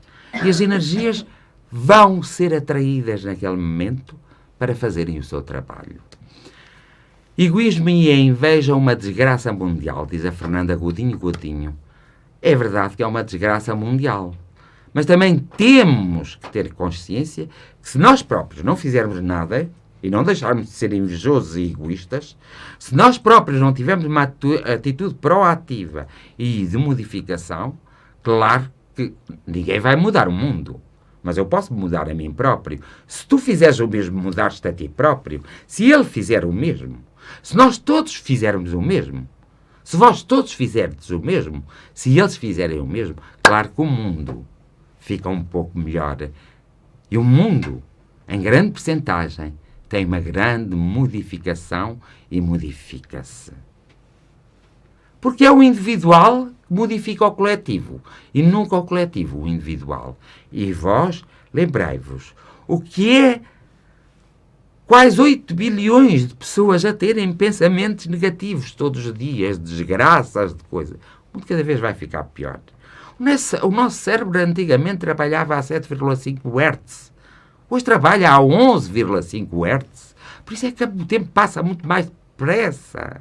E as energias vão ser atraídas naquele momento para fazerem o seu trabalho. Egoísmo e a inveja é uma desgraça mundial, diz a Fernanda Godinho. É verdade que é uma desgraça mundial. Mas também temos que ter consciência que se nós próprios não fizermos nada e não deixarmos de ser invejosos e egoístas, se nós próprios não tivermos uma atitude proativa e de modificação, claro que ninguém vai mudar o mundo. Mas eu posso mudar a mim próprio. Se tu fizeres o mesmo, mudaste a ti próprio. Se ele fizer o mesmo. Se nós todos fizermos o mesmo. Se vós todos fizerdes o mesmo. Se eles fizerem o mesmo. Claro que o mundo fica um pouco melhor. E o mundo, em grande percentagem, tem uma grande modificação e modifica-se. Porque é o individual que modifica o coletivo e nunca o coletivo, o individual. E vós, lembrai-vos, o que é quase 8 bilhões de pessoas a terem pensamentos negativos todos os dias, desgraças, de coisas. O mundo cada vez vai ficar pior. O nosso cérebro antigamente trabalhava a 7,5 Hz. Hoje trabalha a 11,5 Hz. Por isso é que o tempo passa muito mais depressa.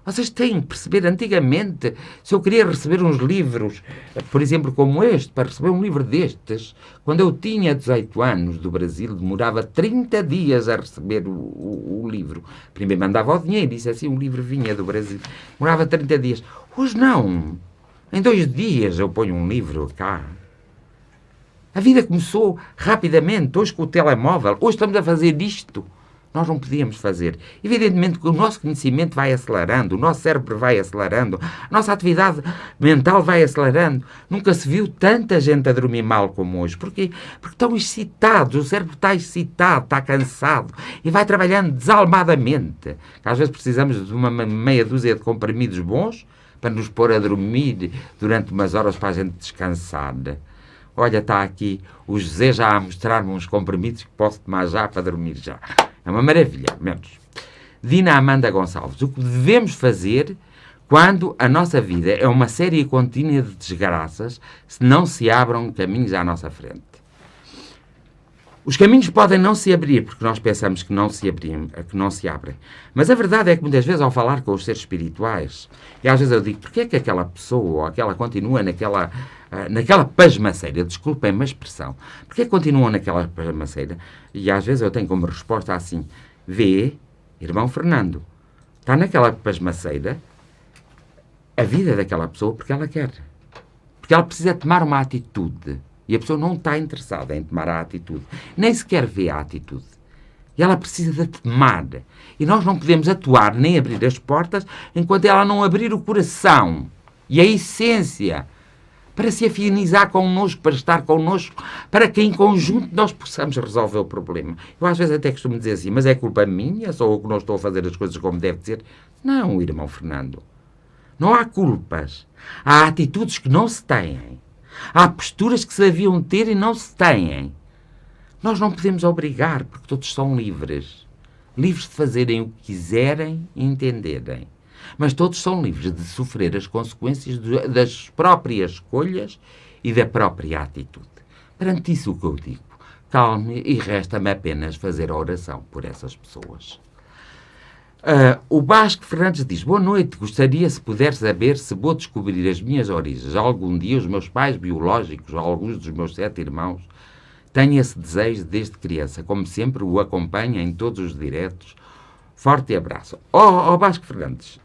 Vocês têm que perceber, antigamente, se eu queria receber uns livros, por exemplo, como este, para receber um livro destes, quando eu tinha 18 anos do Brasil, demorava 30 dias a receber o livro. Primeiro mandava o dinheiro, disse assim, o livro vinha do Brasil. Demorava 30 dias. Hoje não. Em 2 dias eu ponho um livro cá. A vida começou rapidamente, hoje com o telemóvel. Hoje estamos a fazer isto. Nós não podíamos fazer. Evidentemente que o nosso conhecimento vai acelerando, o nosso cérebro vai acelerando, a nossa atividade mental vai acelerando. Nunca se viu tanta gente a dormir mal como hoje. Porquê? Porque estão excitados, o cérebro está excitado, está cansado e vai trabalhando desalmadamente. Às vezes precisamos de uma meia dúzia de comprimidos bons para nos pôr a dormir durante umas horas para a gente descansar. Olha, está aqui o José já a mostrar-me uns comprimidos que posso tomar já para dormir já. É uma maravilha, menos. Dina Amanda Gonçalves, o que devemos fazer quando a nossa vida é uma série contínua de desgraças se não se abram caminhos à nossa frente? Os caminhos podem não se abrir porque nós pensamos que não se abrem. Mas a verdade é que muitas vezes ao falar com os seres espirituais, e às vezes eu digo, porquê é que aquela pessoa ou aquela continua naquela pasmaceira, desculpem-me a expressão, porquê continuam naquela pasmaceira? E às vezes eu tenho como resposta assim, vê, irmão Fernando, está naquela pasmaceira a vida daquela pessoa porque ela quer. Porque ela precisa tomar uma atitude. E a pessoa não está interessada em tomar a atitude. Nem sequer vê a atitude. E ela precisa de tomar. E nós não podemos atuar nem abrir as portas enquanto ela não abrir o coração e a essência para se afinizar connosco, para estar connosco, para que em conjunto nós possamos resolver o problema. Eu às vezes até costumo dizer assim, mas é culpa minha? Sou eu que não estou a fazer as coisas como deve ser? Não, irmão Fernando. Não há culpas. Há atitudes que não se têm. Há posturas que se deviam ter e não se têm. Nós não podemos obrigar, porque todos são livres. Livres de fazerem o que quiserem e entenderem. Mas todos são livres de sofrer as consequências das próprias escolhas e da própria atitude. Perante isso o que eu digo, calme e resta-me apenas fazer a oração por essas pessoas. O Vasco Fernandes diz, boa noite, gostaria se puder saber se vou descobrir as minhas origens. Algum dia os meus pais biológicos, alguns dos meus 7 irmãos, têm esse desejo desde criança. Como sempre, o acompanho em todos os diretos. Forte abraço. Vasco Fernandes,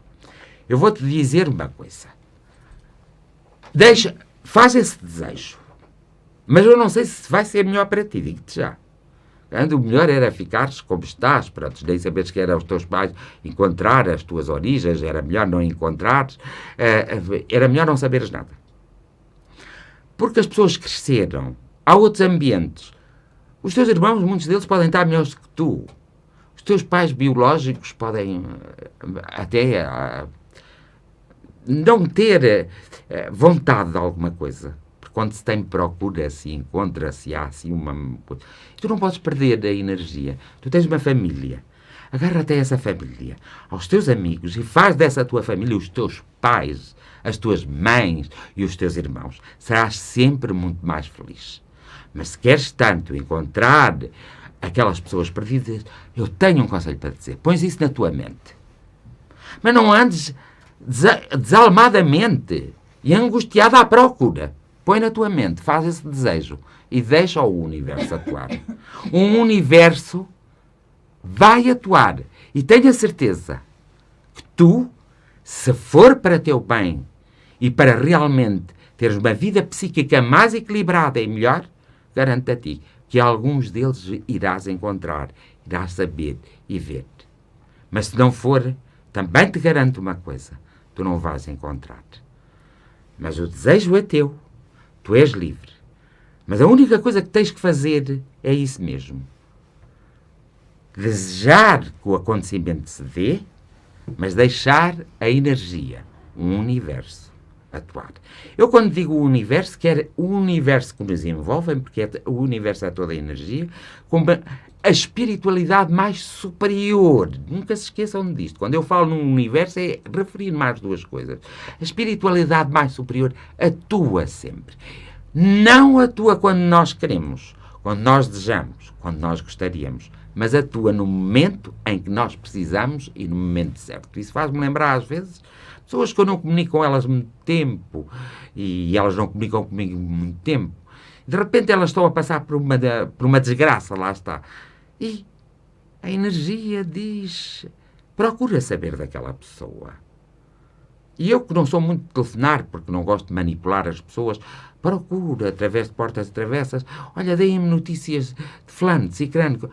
eu vou-te dizer uma coisa. Faz esse desejo. Mas eu não sei se vai ser melhor para ti, digo-te já. O melhor era ficares como estás, pronto, nem saberes que eram os teus pais, encontrar as tuas origens, era melhor não encontrares, era melhor não saberes nada. Porque as pessoas cresceram, há outros ambientes. Os teus irmãos, muitos deles podem estar melhores que tu. Os teus pais biológicos podem até não ter vontade de alguma coisa. Quando se tem procura-se, encontra-se, há assim uma coisa. Tu não podes perder a energia. Tu tens uma família. Agarra-te a essa família, aos teus amigos e faz dessa tua família os teus pais, as tuas mães e os teus irmãos. Serás sempre muito mais feliz. Mas se queres tanto encontrar aquelas pessoas perdidas, eu tenho um conselho para te dizer. Pões isso na tua mente. Mas não andes desalmadamente e angustiado à procura. Põe na tua mente, faz esse desejo e deixa o universo atuar. O universo vai atuar. E tenha certeza que tu, se for para teu bem e para realmente teres uma vida psíquica mais equilibrada e melhor, garanto a ti que alguns deles irás encontrar, irás saber e ver. Mas se não for, também te garanto uma coisa, tu não vais encontrar. Mas o desejo é teu. Tu és livre. Mas a única coisa que tens que fazer é isso mesmo. Desejar que o acontecimento se dê, mas deixar a energia, o universo, atuar. Eu, quando digo o universo, quero o universo que nos envolve, porque o universo é toda a energia, como a espiritualidade mais superior. Nunca se esqueçam disto. Quando eu falo no universo, é referir-me às duas coisas. A espiritualidade mais superior atua sempre. Não atua quando nós queremos, quando nós desejamos, quando nós gostaríamos, mas atua no momento em que nós precisamos e no momento certo. Isso faz-me lembrar, às vezes, pessoas que eu não comunico com elas muito tempo e elas não comunicam comigo muito tempo. De repente elas estão a passar por uma desgraça, lá está. E a energia diz, procura saber daquela pessoa. E eu, que não sou muito de telefonar, porque não gosto de manipular as pessoas, procuro, através de portas travessas, olha, deem-me notícias de fulano, de cicrano.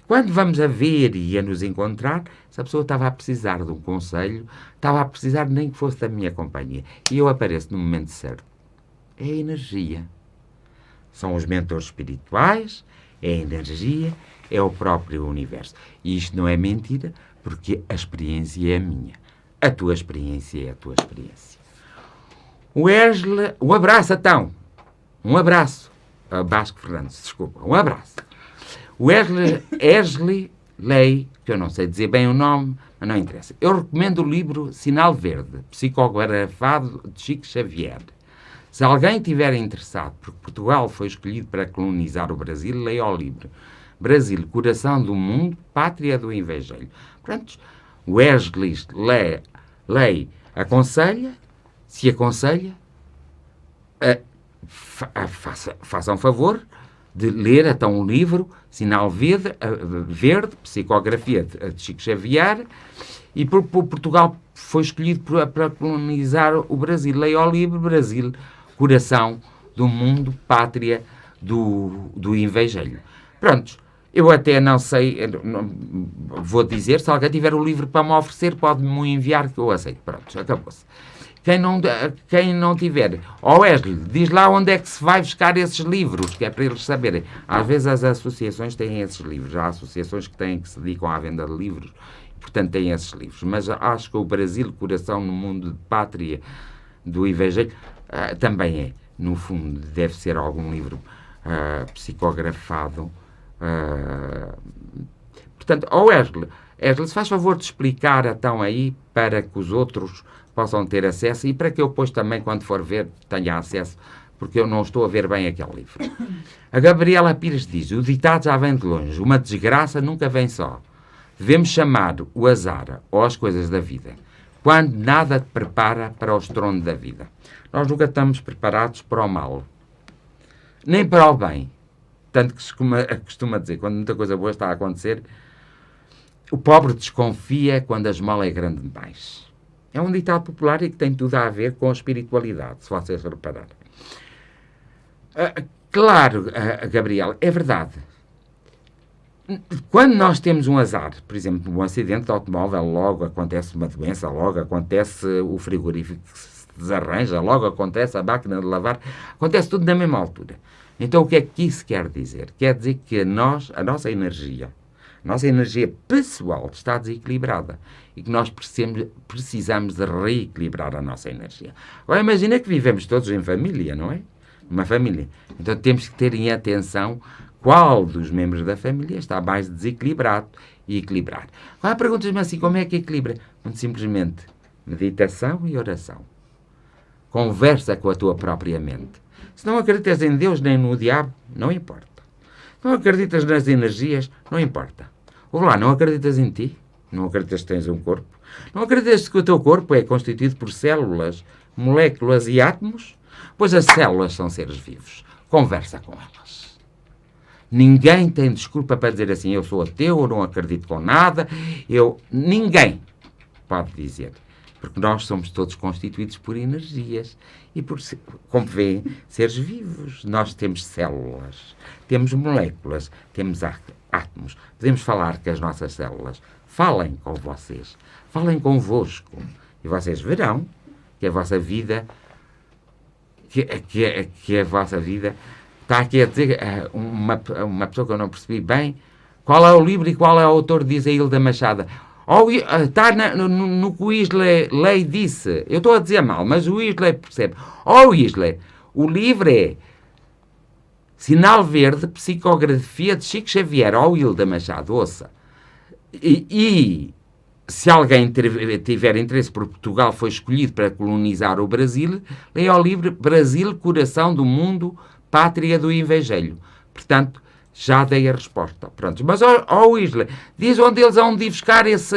Quando vamos a ver e a nos encontrar, essa pessoa estava a precisar de um conselho, estava a precisar nem que fosse da minha companhia. E eu apareço no momento certo. É a energia. São os mentores espirituais, é a energia, é o próprio universo. E isto não é mentira, porque a experiência é a minha. A tua experiência é a tua experiência. O Wesley, um abraço, então. Um abraço. Vasco Fernandes, desculpa. Um abraço. O Wesley Ley, que eu não sei dizer bem o nome, mas não interessa. Eu recomendo o livro Sinal Verde, psicografado de Chico Xavier. Se alguém estiver interessado, porque Portugal foi escolhido para colonizar o Brasil, leia o livro. Brasil, coração do mundo, pátria do invejelho. Portanto, Wesley Ley aconselha, se aconselha, façam favor de ler então o livro Sinal Verde, psicografia de Chico Xavier, e por Portugal foi escolhido para colonizar o Brasil. Leia o livro Brasil, coração do mundo, pátria do invejelho. Pronto, eu até não sei, vou dizer, se alguém tiver o livro para me oferecer, pode-me enviar que eu aceito. Pronto, acabou-se. Quem não tiver, Wesley, diz lá onde é que se vai buscar esses livros, que é para eles saberem. Às vezes as associações têm esses livros. Há associações que se dedicam à venda de livros, portanto têm esses livros. Mas acho que o Brasil, coração no mundo de pátria do invejelho, também é. No fundo, deve ser algum livro psicografado. Portanto, Wesley, se faz favor de explicar então aí para que os outros possam ter acesso e para que eu depois também, quando for ver, tenha acesso, porque eu não estou a ver bem aquele livro. A Gabriela Pires diz, o ditado já vem de longe, uma desgraça nunca vem só. Devemos chamar o azar ou as coisas da vida, quando nada te prepara para o estrondo da vida. Nós nunca estamos preparados para o mal, nem para o bem. Tanto que se costuma dizer, quando muita coisa boa está a acontecer, o pobre desconfia quando a esmola é grande demais. É um ditado popular e que tem tudo a ver com a espiritualidade, se vocês repararem. Claro, Gabriel, é verdade. Quando nós temos um azar, por exemplo, um acidente de automóvel, logo acontece uma doença, logo acontece o frigorífico que se desarranja, logo acontece a máquina de lavar, acontece tudo na mesma altura. Então, o que é que isso quer dizer? Quer dizer que a nossa energia pessoal está desequilibrada e que nós precisamos de reequilibrar a nossa energia. Agora, imagina que vivemos todos em família, não é? Uma família. Então, temos que ter em atenção qual dos membros da família está mais desequilibrado e equilibrar. Agora, perguntas-me assim, como é que equilibra? Muito simplesmente, meditação e oração. Conversa com a tua própria mente. Se não acreditas em Deus nem no diabo, não importa. Se não acreditas nas energias, não importa. Ouve lá, não acreditas em ti? Não acreditas que tens um corpo? Não acreditas que o teu corpo é constituído por células, moléculas e átomos? Pois as células são seres vivos. Conversa com elas. Ninguém tem desculpa para dizer assim, eu sou ateu, eu não acredito com nada. Ninguém pode dizer. Porque nós somos todos constituídos por energias e por, como veem, seres vivos. Nós temos células, temos moléculas, temos átomos. Podemos falar com as nossas células. Falem com vocês, falem convosco. E vocês verão que a vossa vida, que a vossa vida, está aqui a dizer, uma pessoa que eu não percebi bem, qual é o livro e qual é o autor, diz a Hilda Machado. Está no que o Isley disse. Eu estou a dizer mal, mas o Isley percebe. Isley, o livro é Sinal Verde, Psicografia de Chico Xavier, Hilda Machado, ouça. E se alguém tiver interesse por Portugal foi escolhido para colonizar o Brasil, leia o livro Brasil, Coração do Mundo, Pátria do Evangelho. Portanto, já dei a resposta. Pronto. Mas, Isley, diz onde eles vão de buscar esse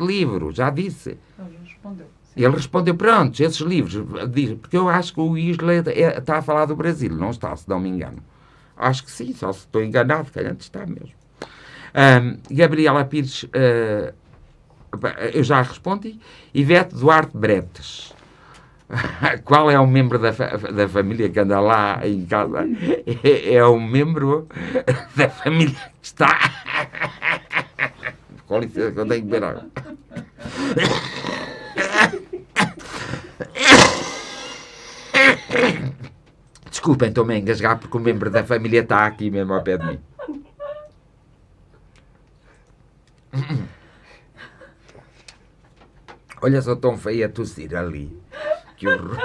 livro. Já disse. Ele respondeu. Ele respondeu, pronto, esses livros. Porque eu acho que o Isley está a falar do Brasil. Não está, se não me engano. Acho que sim, só se estou enganado, que antes está mesmo. Gabriela Pires, eu já respondi. Ivete Duarte Bretes. Qual é o membro da família que anda lá em casa? É um membro da família que está. Com licença, que eu tenho que beber água. Desculpem, estou-me a engasgar porque o membro da família está aqui mesmo ao pé de mim. Olha só, tão feia a tossir ali. Que horror.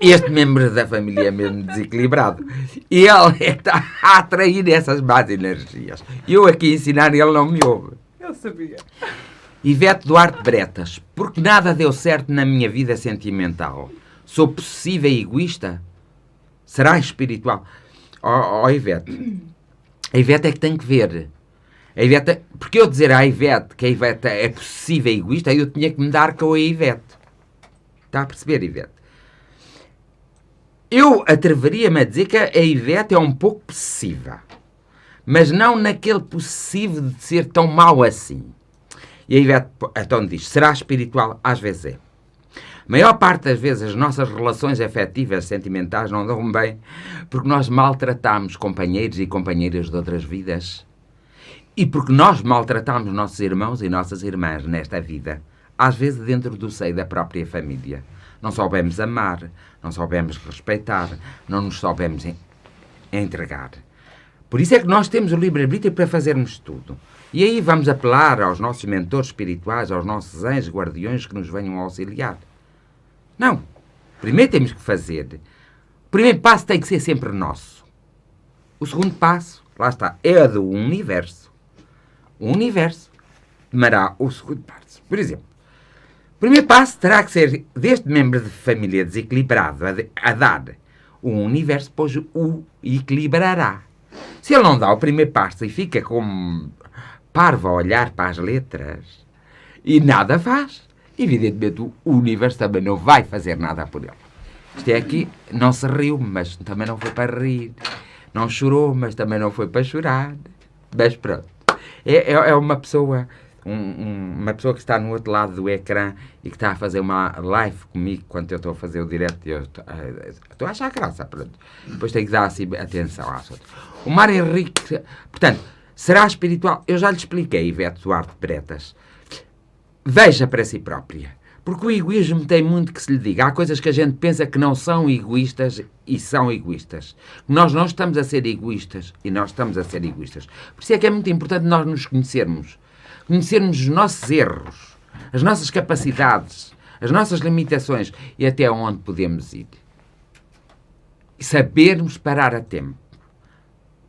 Este membro da família é mesmo desequilibrado. E ele está a atrair essas más energias. Eu aqui ensinar e ele não me ouve. Eu sabia. Ivete Duarte Bretas. Porque nada deu certo na minha vida sentimental. Sou possessiva e egoísta? Será espiritual? Ivete. A Ivete é que tem que ver. A Ivete, porque eu dizer à Ivete que a Ivete é possessiva e egoísta, eu tinha que me dar com a Ivete. Está a perceber, Ivete? Eu atreveria-me a dizer que a Ivete é um pouco possessiva. Mas não naquele possessivo de ser tão mau assim. E a Ivete, então diz, será espiritual? Às vezes é. A maior parte das vezes as nossas relações afetivas, sentimentais, não dão bem porque nós maltratamos companheiros e companheiras de outras vidas. E porque nós maltratamos nossos irmãos e nossas irmãs nesta vida, às vezes dentro do seio da própria família. Não soubemos amar, não soubemos respeitar, não nos soubemos entregar. Por isso é que nós temos o livre-arbítrio para fazermos tudo. E aí vamos apelar aos nossos mentores espirituais, aos nossos anjos guardiões que nos venham auxiliar. Não. Primeiro temos que fazer. O primeiro passo tem que ser sempre nosso. O segundo passo, lá está, é do universo. O universo tomará o segundo passo. Por exemplo, o primeiro passo terá que ser deste membro de família desequilibrado a dar. O universo, depois o equilibrará. Se ele não dá o primeiro passo e fica como parvo a olhar para as letras e nada faz, evidentemente o universo também não vai fazer nada por ele. Isto é aqui, não se riu, mas também não foi para rir. Não chorou, mas também não foi para chorar. Mas pronto. É uma pessoa, uma pessoa que está no outro lado do ecrã e que está a fazer uma live comigo quando eu estou a fazer o direto. Eu estou a achar graça, pronto. Depois tenho que dar assim, atenção às outras. O Mário Henrique, portanto, será espiritual? Eu já lhe expliquei, Ivete Duarte Bretas. Veja para si própria. Porque o egoísmo tem muito que se lhe diga. Há coisas que a gente pensa que não são egoístas e são egoístas. Nós não estamos a ser egoístas e nós estamos a ser egoístas. Por isso é que é muito importante nós nos conhecermos. Conhecermos os nossos erros, as nossas capacidades, as nossas limitações e até onde podemos ir. E sabermos parar a tempo.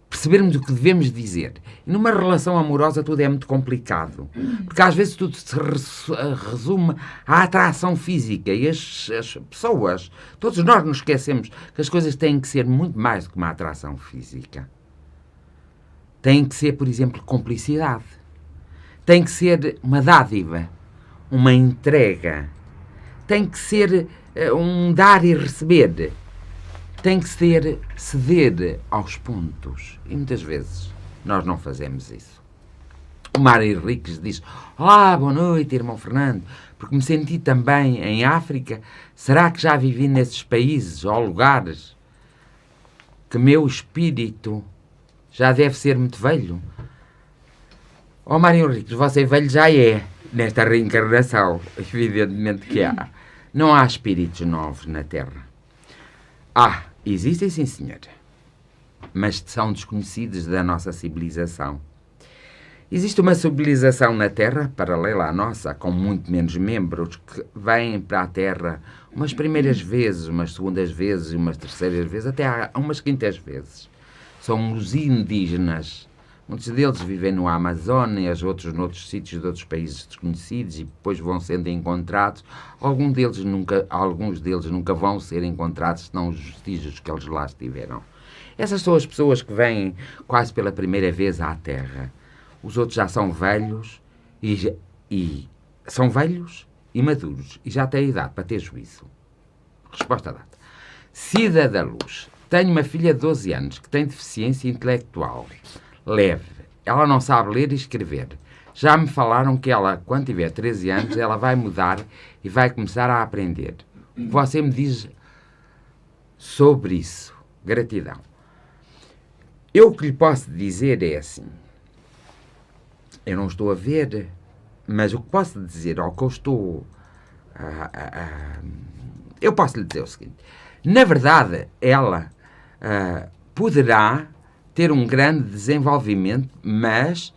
Percebermos o que devemos dizer. E numa relação amorosa tudo é muito complicado. Porque às vezes tudo se resume à atração física. E as pessoas, todos nós nos esquecemos que as coisas têm que ser muito mais do que uma atração física. Tem que ser, por exemplo, cumplicidade. Tem que ser uma dádiva, uma entrega. Tem que ser um dar e receber. Tem que ser ceder aos pontos. E muitas vezes nós não fazemos isso. O Mário Henriques diz: olá, boa noite, irmão Fernando, porque me senti também em África. Será que já vivi nesses países ou lugares que meu espírito já deve ser muito velho? Ó Mário Henriques, você velho já é nesta reencarnação. Evidentemente que há. Não há espíritos novos na Terra. Existem sim, senhora. mas são desconhecidos da nossa civilização. Existe uma civilização na Terra, paralela à nossa, com muito menos membros, que vêm para a Terra umas primeiras vezes, umas segundas vezes, umas terceiras vezes, até umas quintas vezes. São os indígenas. Muitos deles vivem no Amazonas, outros noutros sítios de outros países desconhecidos e depois vão sendo encontrados. Alguns deles nunca vão ser encontrados, senão os vestígios que eles lá estiveram. Essas são as pessoas que vêm quase pela primeira vez à Terra. Os outros já são velhos e são velhos e maduros e já têm idade para ter juízo. Resposta dada. Cida da Luz. Tenho uma filha de 12 anos que tem deficiência intelectual leve. Ela não sabe ler e escrever. Já me falaram que ela, quando tiver 13 anos, ela vai mudar e vai começar a aprender. O que você me diz sobre isso? Gratidão. Eu o que lhe posso dizer é assim. Eu não estou a ver, mas o que posso dizer, ou que eu estou... eu posso lhe dizer o seguinte. Na verdade, ela poderá ter um grande desenvolvimento, mas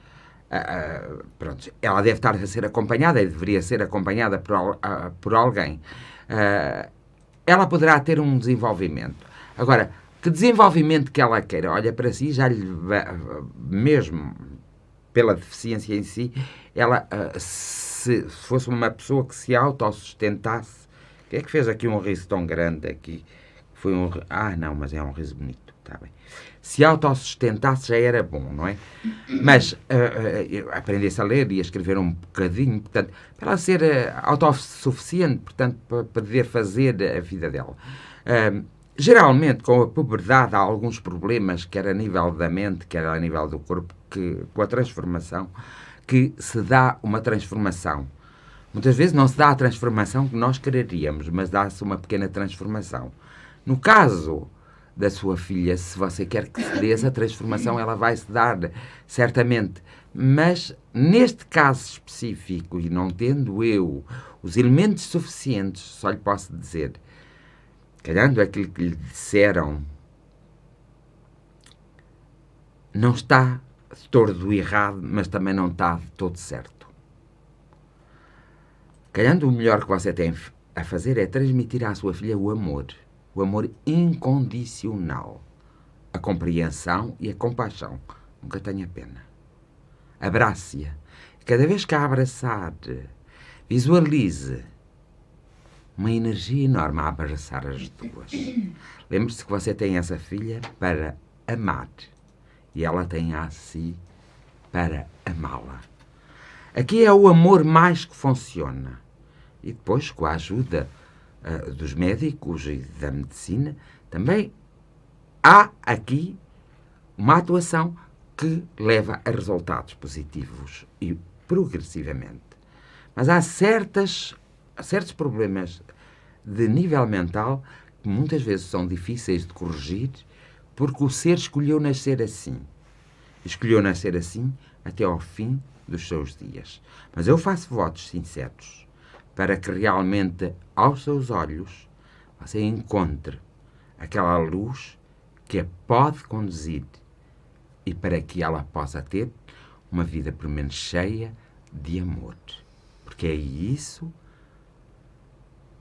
pronto, ela deve estar a ser acompanhada e deveria ser acompanhada por alguém. Ela poderá ter um desenvolvimento. Agora, que desenvolvimento que ela queira, olha para si, já lhe mesmo pela deficiência em si, ela, se fosse uma pessoa que se autossustentasse, quem é que fez aqui um riso tão grande aqui? Foi um... não, mas é um riso bonito, está bem. Se autossustentasse já era bom, não é? Mas aprendesse a ler e a escrever um bocadinho, portanto, para ela ser autossuficiente, portanto, para poder fazer a vida dela. Geralmente, com a puberdade, há alguns problemas, quer a nível da mente, quer a nível do corpo, que, com a transformação, que se dá uma transformação. Muitas vezes não se dá a transformação que nós quereríamos, mas dá-se uma pequena transformação. No caso da sua filha, se você quer que se dê essa transformação, ela vai se dar, certamente. Mas, neste caso específico, e não tendo eu os elementos suficientes, só lhe posso dizer, calhando aquilo que lhe disseram, não está de todo errado, mas também não está de todo certo. Calhando o melhor que você tem a fazer é transmitir à sua filha o amor incondicional, a compreensão e a compaixão. Nunca tenha pena. Abrace-a. Cada vez que a abraçar, visualize uma energia enorme a abraçar as duas. Lembre-se que você tem essa filha para amar e ela tem a si para amá-la. Aqui é o amor mais que funciona. E depois, com a ajuda dos médicos e da medicina, também há aqui uma atuação que leva a resultados positivos e progressivamente. Mas há certos problemas de nível mental que muitas vezes são difíceis de corrigir porque o ser escolheu nascer assim. Escolheu nascer assim até ao fim dos seus dias. Mas eu faço votos sinceros para que realmente, aos seus olhos, você encontre aquela luz que a pode conduzir e para que ela possa ter uma vida, pelo menos, cheia de amor. Porque é isso.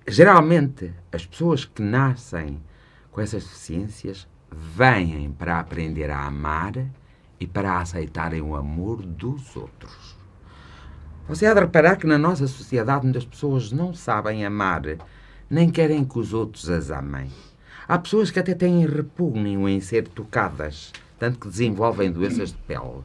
Geralmente, as pessoas que nascem com essas deficiências vêm para aprender a amar e para aceitarem o amor dos outros. Você há de reparar que na nossa sociedade muitas pessoas não sabem amar, nem querem que os outros as amem. Há pessoas que até têm repúgnio em ser tocadas, tanto que desenvolvem doenças de pele.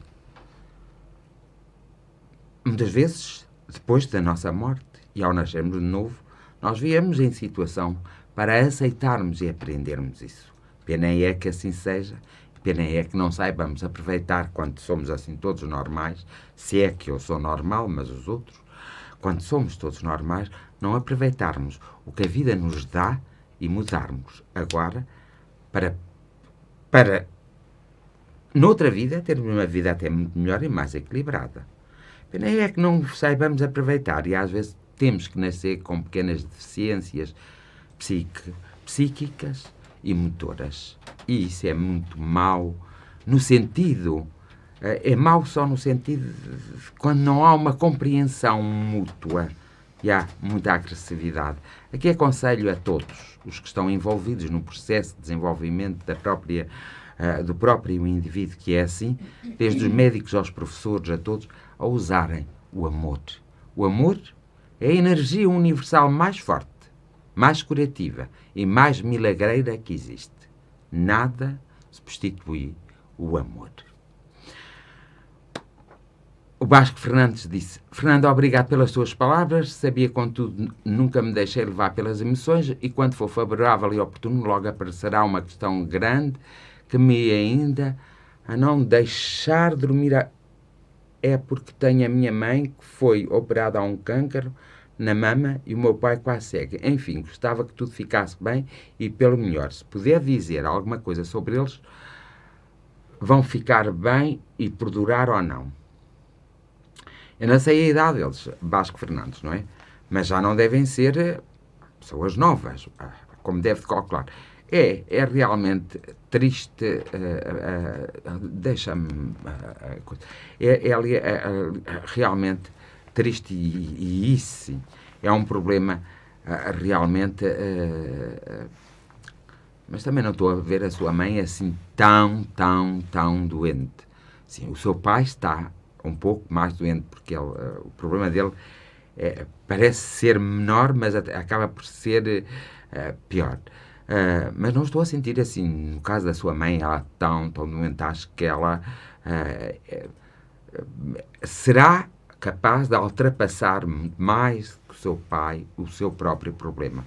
Muitas vezes, depois da nossa morte, e ao nascermos de novo, nós viemos em situação para aceitarmos e aprendermos isso. Pena é que assim seja, pena é que não saibamos aproveitar quando somos assim todos normais, se é que eu sou normal, mas os outros, quando somos todos normais, não aproveitarmos o que a vida nos dá e mudarmos agora para noutra vida, termos uma vida até muito melhor e mais equilibrada. Pena é que não saibamos aproveitar e às vezes temos que nascer com pequenas deficiências psíquicas e motoras. E isso é muito mau, no sentido... É mau só no sentido de quando não há uma compreensão mútua e há muita agressividade. Aqui aconselho a todos os que estão envolvidos no processo de desenvolvimento do próprio indivíduo que é assim, desde os médicos aos professores, a todos, a usarem o amor. O amor é a energia universal mais forte, mais curativa e mais milagreira que existe. Nada substitui o amor. O Vasco Fernandes disse: Fernando, obrigado pelas tuas palavras. Sabia, contudo, nunca me deixei levar pelas emoções e quando for favorável e oportuno, logo aparecerá uma questão grande que me ainda a não deixar dormir. É porque tenho a minha mãe que foi operada a um câncer na mama e o meu pai quase cego. Enfim, gostava que tudo ficasse bem e pelo melhor. Se puder dizer alguma coisa sobre eles, vão ficar bem e perdurar ou não. Eu não sei a idade deles, Vasco Fernandes, não é? Mas já não devem ser pessoas novas, como deve calcular. É realmente triste, deixa-me... É realmente triste e isso sim, é um problema realmente... mas também não estou a ver a sua mãe assim tão doente. Sim, o seu pai está um pouco mais doente, porque o problema dele parece ser menor, mas acaba por ser pior. Mas não estou a sentir assim, no caso da sua mãe, ela tão doente, acho que ela será capaz de ultrapassar mais que o seu pai o seu próprio problema.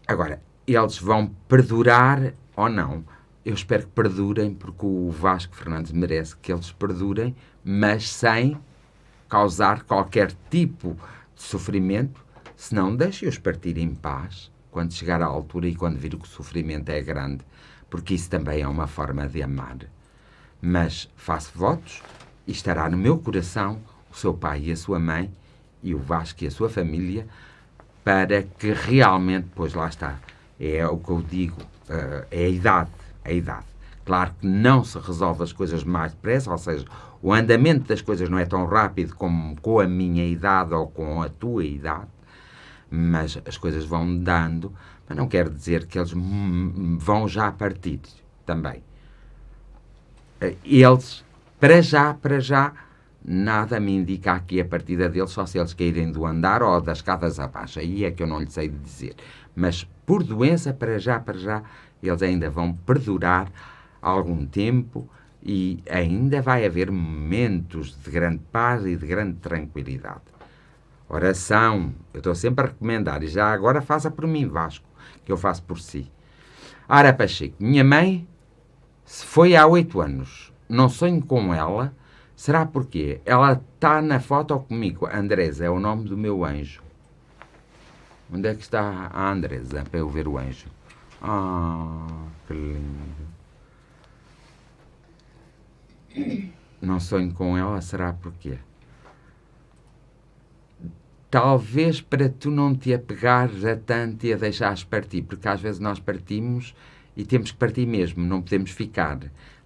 Agora, eles vão perdurar ou não? Eu espero que perdurem, porque o Vasco Fernandes merece que eles perdurem, mas sem causar qualquer tipo de sofrimento, senão deixe-os partir em paz quando chegar à altura e quando vir que o sofrimento é grande, porque isso também é uma forma de amar. Mas faço votos e estará no meu coração o seu pai e a sua mãe e o Vasco e a sua família, para que realmente, pois lá está, é o que eu digo, é a idade. Claro que não se resolve as coisas mais depressa, ou seja, o andamento das coisas não é tão rápido como com a minha idade ou com a tua idade, mas as coisas vão dando, mas não quer dizer que eles vão já partir também. Eles, para já, nada me indica aqui a partida deles, só se eles caírem do andar ou das escadas abaixo, aí é que eu não lhe sei dizer. Mas por doença, para já, eles ainda vão perdurar algum tempo e ainda vai haver momentos de grande paz e de grande tranquilidade. Oração, eu estou sempre a recomendar, e já agora faça por mim, Vasco, que eu faço por si. Ara Pacheco, minha mãe se foi há 8 anos, não sonho com ela, será porque ela está na foto comigo. Andresa é o nome do meu anjo. Onde é que está a Andresa para eu ver o anjo? Que lindo. Não sonho com ela, será porquê? Talvez para tu não te apegares a tanto e a deixares partir, porque às vezes nós partimos e temos que partir mesmo, não podemos ficar.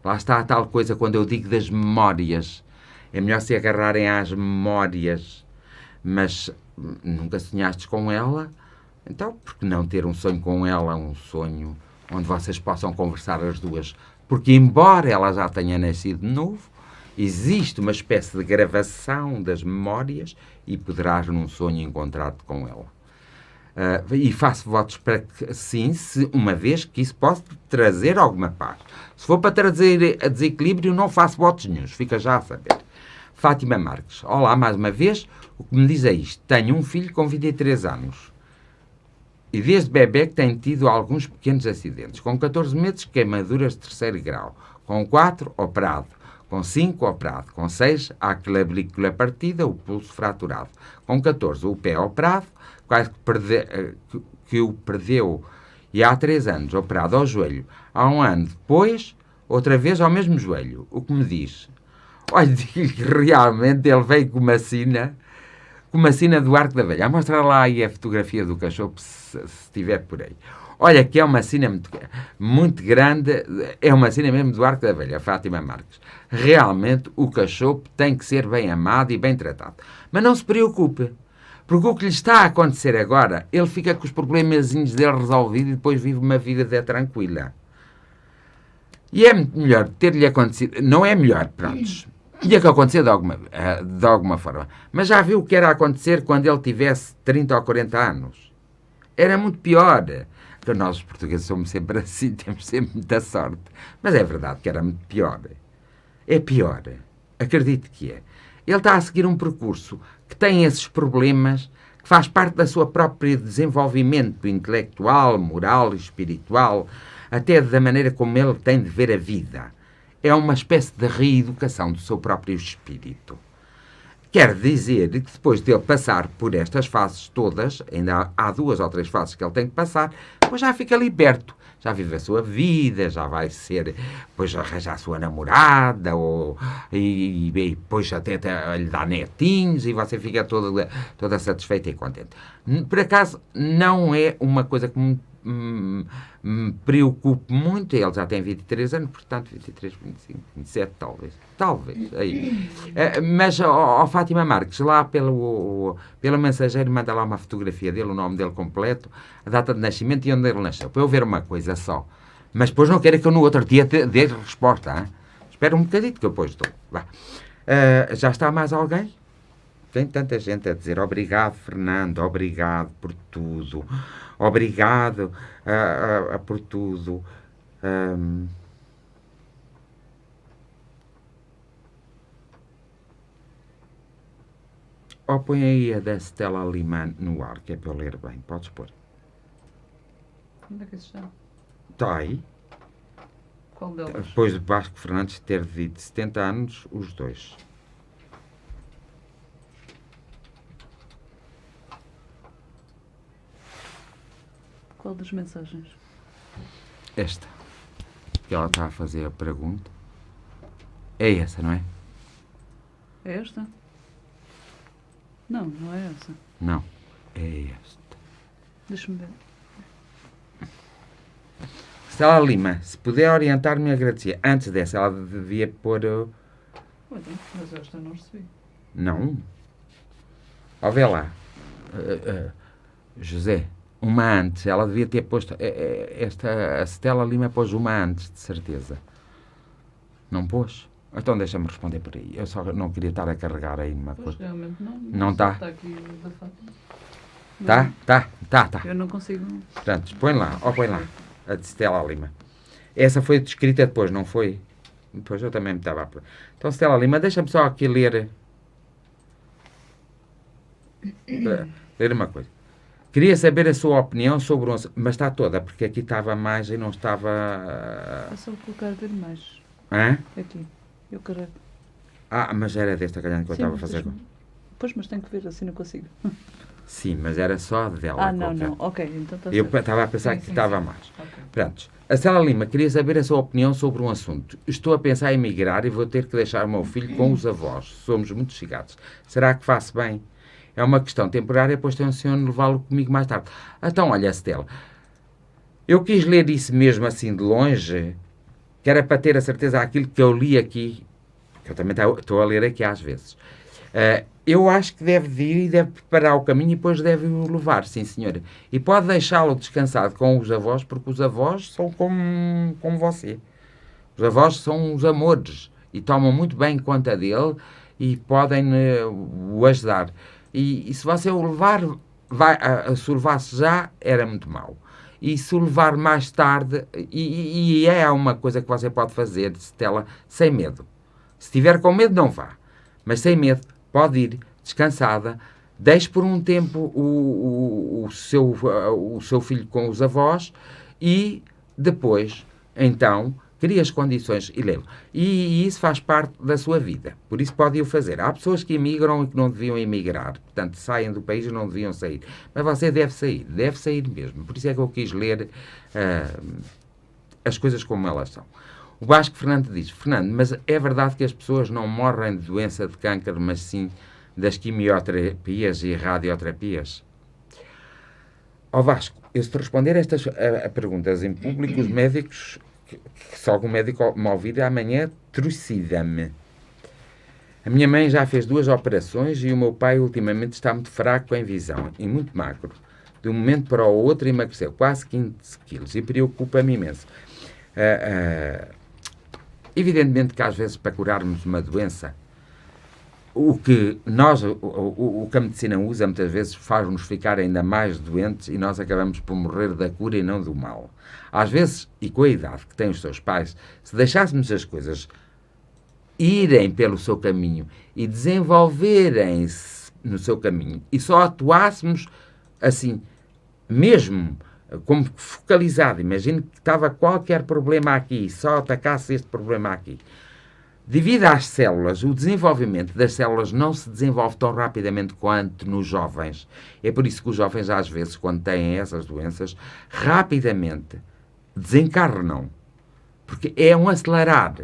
Lá está a tal coisa quando eu digo das memórias. É melhor se agarrarem às memórias, mas nunca sonhaste com ela, então por que não ter um sonho com ela, um sonho onde vocês possam conversar as duas? Porque embora ela já tenha nascido de novo, existe uma espécie de gravação das memórias e poderás num sonho encontrar-te com ela. E faço votos para que, sim, se uma vez que isso possa trazer alguma paz. Se for para trazer a desequilíbrio, não faço votos nenhuns, fica já a saber. Fátima Marques, olá mais uma vez, o que me diz é isto: tenho um filho com 23 anos e desde bebê que tem tido alguns pequenos acidentes. Com 14 meses, queimaduras de 3º grau, com 4, operado, com 5, operado, com 6, a clavícula partida, o pulso fraturado, com 14, o pé operado, quase que o perdeu, e há 3 anos, operado ao joelho. Há 1 ano depois, outra vez ao mesmo joelho. O que me diz? Olha, digo que realmente ele veio com uma sina como a sina do Arco da Velha. Mostra lá aí a fotografia do cachorro, se estiver por aí. Olha, que é uma sina muito grande, é uma sina mesmo do Arco da Velha, Fátima Marques. Realmente, o cachorro tem que ser bem amado e bem tratado. Mas não se preocupe, porque o que lhe está a acontecer agora, ele fica com os problemazinhos dele resolvidos e depois vive uma vida tranquila. E é muito melhor ter-lhe acontecido, não é melhor, prontos, tinha que acontecer de alguma forma. Mas já viu o que era acontecer quando ele tivesse 30 ou 40 anos? Era muito pior. Porque nós, os portugueses, somos sempre assim, temos sempre muita sorte. Mas é verdade que era muito pior. É pior. Acredito que é. Ele está a seguir um percurso que tem esses problemas, que faz parte da sua própria desenvolvimento intelectual, moral, espiritual, até da maneira como ele tem de ver a vida. É uma espécie de reeducação do seu próprio espírito. Quer dizer que depois de ele passar por estas fases todas, ainda há 2 ou 3 fases que ele tem que passar, depois já fica liberto. Já vive a sua vida, já vai ser, depois arranja a sua namorada, e depois até lhe dá netinhos e você fica toda satisfeita e contente. Por acaso, não é uma coisa que me preocupe muito. Ele já tem 23 anos, portanto 23, 25, 27 talvez aí. Mas Fátima Marques, lá pelo mensageiro, manda lá uma fotografia dele, o nome dele completo, a data de nascimento e onde ele nasceu, para eu ver uma coisa só. Mas depois não quero que eu no outro dia dê resposta, hein? Espera um bocadito que eu depois dou. Já está mais alguém? Tem tanta gente a dizer obrigado, Fernando, obrigado por tudo. Obrigado por tudo. Põe aí a da Stella Lima no ar, que é para eu ler bem. Podes pôr. Onde é que isso está? Está aí. Qual deles? Depois de Vasco Fernandes ter vivido 70 anos, os dois. Qual das mensagens? Esta. Que ela está a fazer a pergunta. É essa, não é? É esta? Não, não é essa. Não. É esta. Deixa-me ver. Stella Lima, se puder orientar-me, agradecia. Antes dessa, ela devia pôr... Mas esta não recebi. Não. Ó, vê lá. José, uma antes. Ela devia ter posto... a Stella Lima pôs uma antes, de certeza. Não pôs? Então deixa-me responder por aí. Eu só não queria estar a carregar aí numa Pois, coisa. realmente não. Não está? Está aqui da Fátima. Tá. Eu não consigo... Portanto, põe lá. Põe lá. A de Stella Lima. Essa foi descrita depois, não foi? Depois eu também me estava a... Então, Stella Lima, deixa-me só aqui ler uma coisa. Queria saber a sua opinião sobre mas está toda, porque aqui estava mais e não estava... É só colocar ver mais. Hã? Aqui. Eu carrego. Mas era desta calhando que eu estava a fazer. Pois, mas tenho que ver, assim não consigo. Sim, mas era só dela. Não. Ok, então está Eu certo. estava a pensar que estava mais. Okay. Prontos. A Stella Lima queria saber a sua opinião sobre um assunto. Estou a pensar em emigrar e vou ter que deixar o meu filho com os avós. Somos muito chegados. Será que faço bem? É uma questão temporária, pois tenciono levá-lo comigo mais tarde. Então, olha, Stella, eu quis ler isso mesmo assim de longe, que era para ter a certeza daquilo que eu li aqui, que eu também estou a ler aqui às vezes. Eu acho que deve ir e deve preparar o caminho e depois deve o levar, sim senhora. E pode deixá-lo descansado com os avós, porque os avós são como você. Os avós são os amores e tomam muito bem conta dele e podem o ajudar. E se você o levar, se o levasse já, era muito mau. E se o levar mais tarde, e é uma coisa que você pode fazer, Stella, sem medo. Se tiver com medo, não vá. Mas sem medo, pode ir descansada, deixe por um tempo o seu filho com os avós e depois, então, cria as condições e leva. E isso faz parte da sua vida. Por isso pode o fazer. Há pessoas que emigram e que não deviam emigrar. Portanto, saem do país e não deviam sair. Mas você deve sair mesmo. Por isso é que eu quis ler as coisas como elas são. O Vasco Fernandes diz, Fernando, mas é verdade que as pessoas não morrem de doença de câncer, mas sim das quimioterapias e radioterapias? Ó Vasco, eu se te responder estas perguntas em público, os médicos, se algum médico me ouvir amanhã, trucida-me. A minha mãe já fez 2 operações e o meu pai ultimamente está muito fraco em visão e muito magro. De um momento para o outro emagreceu quase 15 quilos e preocupa-me imenso. Evidentemente que às vezes para curarmos uma doença, o que a medicina usa muitas vezes faz-nos ficar ainda mais doentes e nós acabamos por morrer da cura e não do mal. Às vezes, e com a idade que têm os seus pais, se deixássemos as coisas irem pelo seu caminho e desenvolverem-se no seu caminho e só atuássemos assim, mesmo como focalizado, imagine que estava qualquer problema aqui e só atacasse este problema aqui. Devido às células, o desenvolvimento das células não se desenvolve tão rapidamente quanto nos jovens. É por isso que os jovens, às vezes, quando têm essas doenças, rapidamente desencarnam. Porque é um acelerar.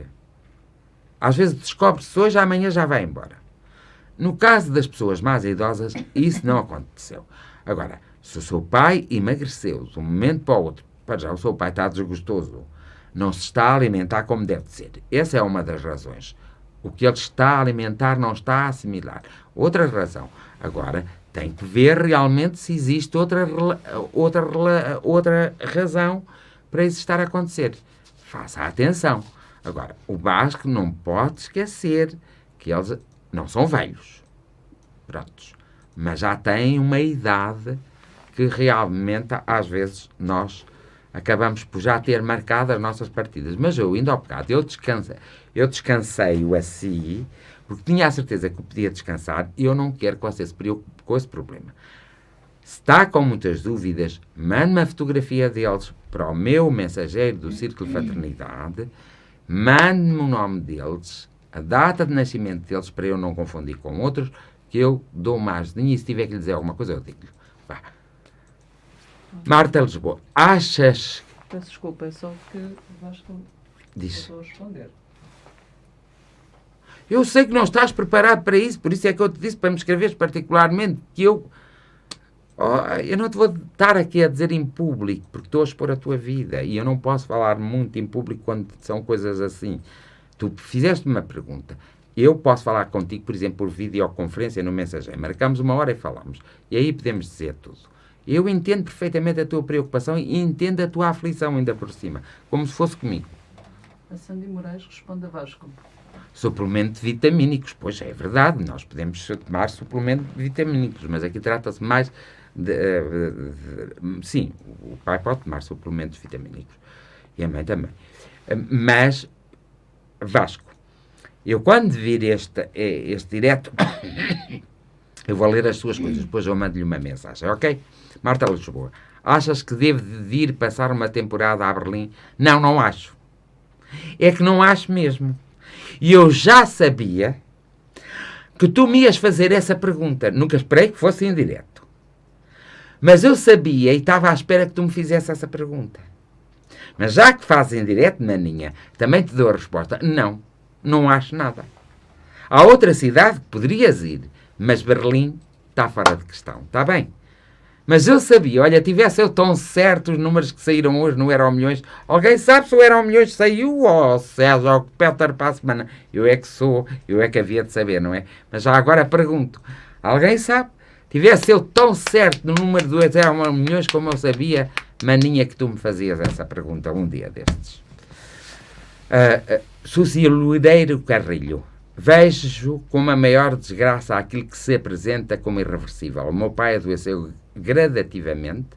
Às vezes descobre-se hoje, amanhã já vai embora. No caso das pessoas mais idosas, isso não aconteceu. Agora, se o seu pai emagreceu de um momento para o outro, para já o seu pai está desgostoso, não se está a alimentar como deve ser. Essa é uma das razões. O que ele está a alimentar não está a assimilar. Outra razão. Agora, tem que ver realmente se existe outra razão para isso estar a acontecer. Faça atenção. Agora, o Vasco não pode esquecer que eles não são velhos. Prontos. Mas já têm uma idade que realmente, às vezes, nós acabamos por já ter marcado as nossas partidas. Mas eu, ainda ao bocado, eu descansei-o assim, porque tinha a certeza que eu podia descansar e eu não quero que você se preocupe com esse problema. Se está com muitas dúvidas, mande uma fotografia deles para o meu mensageiro do Círculo de Fraternidade, mande-me o nome deles, a data de nascimento deles, para eu não confundir com outros, que eu dou mais de e se tiver que lhe dizer alguma coisa, eu digo-lhe. Vá. Marta Lisboa, achas... Peço desculpa, é só que Vasco Diz. estou a responder. Eu sei que não estás preparado para isso, por isso é que eu te disse para me escreveres particularmente, que eu não te vou estar aqui a dizer em público, porque estou a expor a tua vida, e eu não posso falar muito em público quando são coisas assim. Tu fizeste uma pergunta. Eu posso falar contigo, por exemplo, por videoconferência no mensageiro. Marcamos 1 hora e falamos. E aí podemos dizer tudo. Eu entendo perfeitamente a tua preocupação e entendo a tua aflição ainda por cima, como se fosse comigo. A Sandy Moraes responde a Vasco. Suplemento vitamínicos, pois é verdade, nós podemos tomar suplemento vitamínicos, mas aqui trata-se mais sim, o pai pode tomar suplementos vitamínicos e a mãe também. Mas, Vasco, eu quando vir este direto, eu vou ler as suas coisas, depois eu mando-lhe uma mensagem, ok? Marta Lisboa, achas que devo de ir passar uma temporada a Berlim? Não, não acho. É que não acho mesmo. E eu já sabia que tu me ias fazer essa pergunta. Nunca esperei que fosse em direto. Mas eu sabia e estava à espera que tu me fizesse essa pergunta. Mas já que fazes em direto, maninha, também te dou a resposta. Não, não acho nada. Há outra cidade que poderias ir, mas Berlim está fora de questão. Está bem? Mas eu sabia, olha, tivesse eu tão certo os números que saíram hoje no Euromilhões. Alguém sabe se o Euromilhões saiu ou César ou Peter para a semana? Eu é que havia de saber, não é? Mas já agora pergunto, alguém sabe? Tivesse eu tão certo no número do Euromilhões como eu sabia, maninha, que tu me fazias essa pergunta um dia destes. Suzy Loureiro Carrilho. Vejo como a maior desgraça aquilo que se apresenta como irreversível. O meu pai adoeceu gradativamente,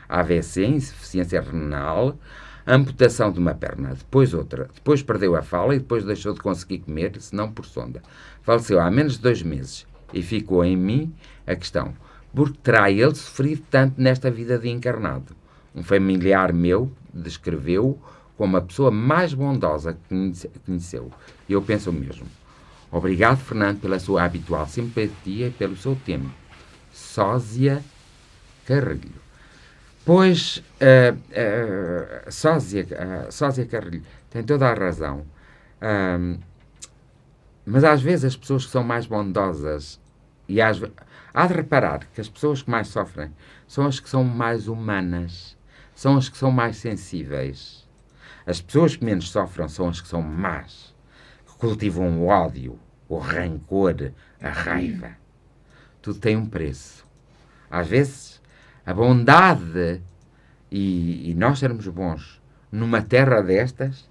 AVC, insuficiência renal, amputação de uma perna, depois outra, depois perdeu a fala e depois deixou de conseguir comer, senão por sonda. Faleceu há menos de 2 meses e ficou em mim a questão, porque terá ele sofrido tanto nesta vida de encarnado? Um familiar meu descreveu-o como a pessoa mais bondosa que conheceu. E eu penso o mesmo. Obrigado, Fernando, pela sua habitual simpatia e pelo seu tempo. Sósia Carrilho. Pois, Sósia Carrilho tem toda a razão. Mas às vezes as pessoas que são mais bondosas E há de reparar que as pessoas que mais sofrem são as que são mais humanas, são as que são mais sensíveis. As pessoas que menos sofrem são as que são más, que cultivam o ódio, o rancor, a raiva. Tudo tem um preço. Às vezes, a bondade e nós sermos bons numa terra destas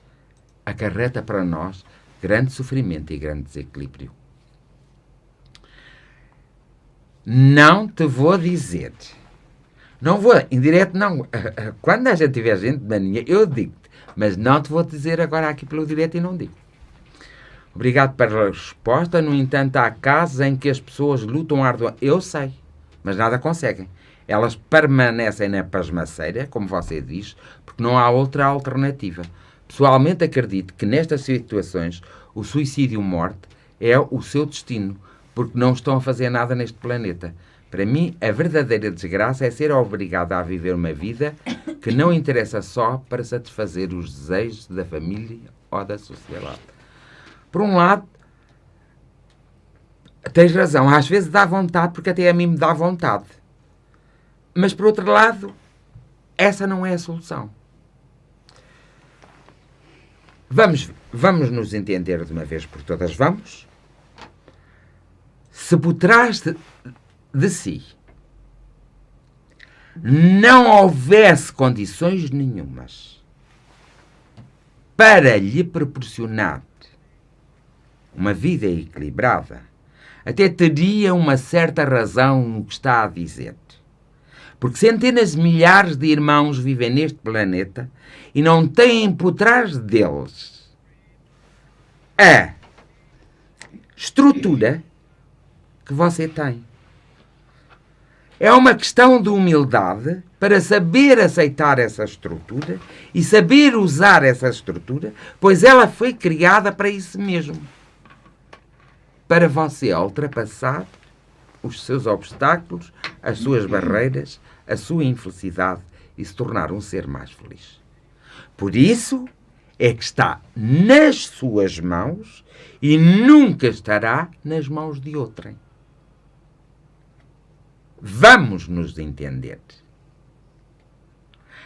acarreta para nós grande sofrimento e grande desequilíbrio. Não te vou dizer, não vou, em direto não, quando a gente tiver gente na linha, eu digo-te, mas não te vou dizer agora aqui pelo direto e não digo. Obrigado pela resposta, no entanto, há casos em que as pessoas lutam arduamente, eu sei, mas nada conseguem. Elas permanecem na pasmaceira, como você diz, porque não há outra alternativa. Pessoalmente acredito que nestas situações o suicídio-morte é o seu destino, porque não estão a fazer nada neste planeta. Para mim, a verdadeira desgraça é ser obrigado a viver uma vida que não interessa só para satisfazer os desejos da família ou da sociedade. Por um lado, tens razão, às vezes dá vontade, porque até a mim me dá vontade. Mas, por outro lado, essa não é a solução. Vamos nos entender de uma vez por todas, vamos? Se por trás de si não houvesse condições nenhumas para lhe proporcionar uma vida equilibrada, até teria uma certa razão no que está a dizer. Porque centenas de milhares de irmãos vivem neste planeta e não têm por trás deles a estrutura que você tem. É uma questão de humildade para saber aceitar essa estrutura e saber usar essa estrutura, pois ela foi criada para isso mesmo. Para você ultrapassar os seus obstáculos, as suas barreiras, a sua infelicidade e se tornar um ser mais feliz. Por isso é que está nas suas mãos e nunca estará nas mãos de outrem. Vamos nos entender.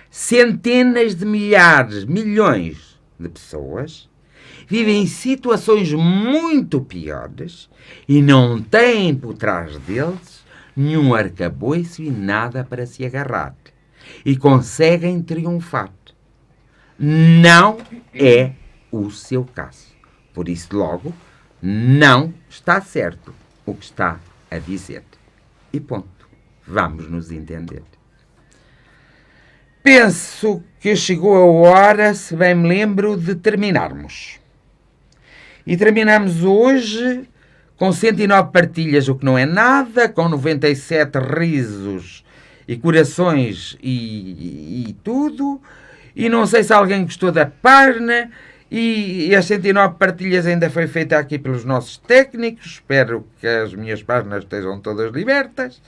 Centenas de milhares, milhões de pessoas vivem em situações muito piores e não têm por trás deles nenhum arcabouço e nada para se agarrar. E conseguem triunfar. Não é o seu caso. Por isso, logo, não está certo o que está a dizer. E ponto. Vamos nos entender. Penso que chegou a hora, se bem me lembro, de terminarmos. E terminamos hoje com 109 partilhas, o que não é nada, com 97 risos e corações e tudo. E não sei se alguém gostou da página. E as 109 partilhas ainda foi feita aqui pelos nossos técnicos. Espero que as minhas páginas estejam todas libertas.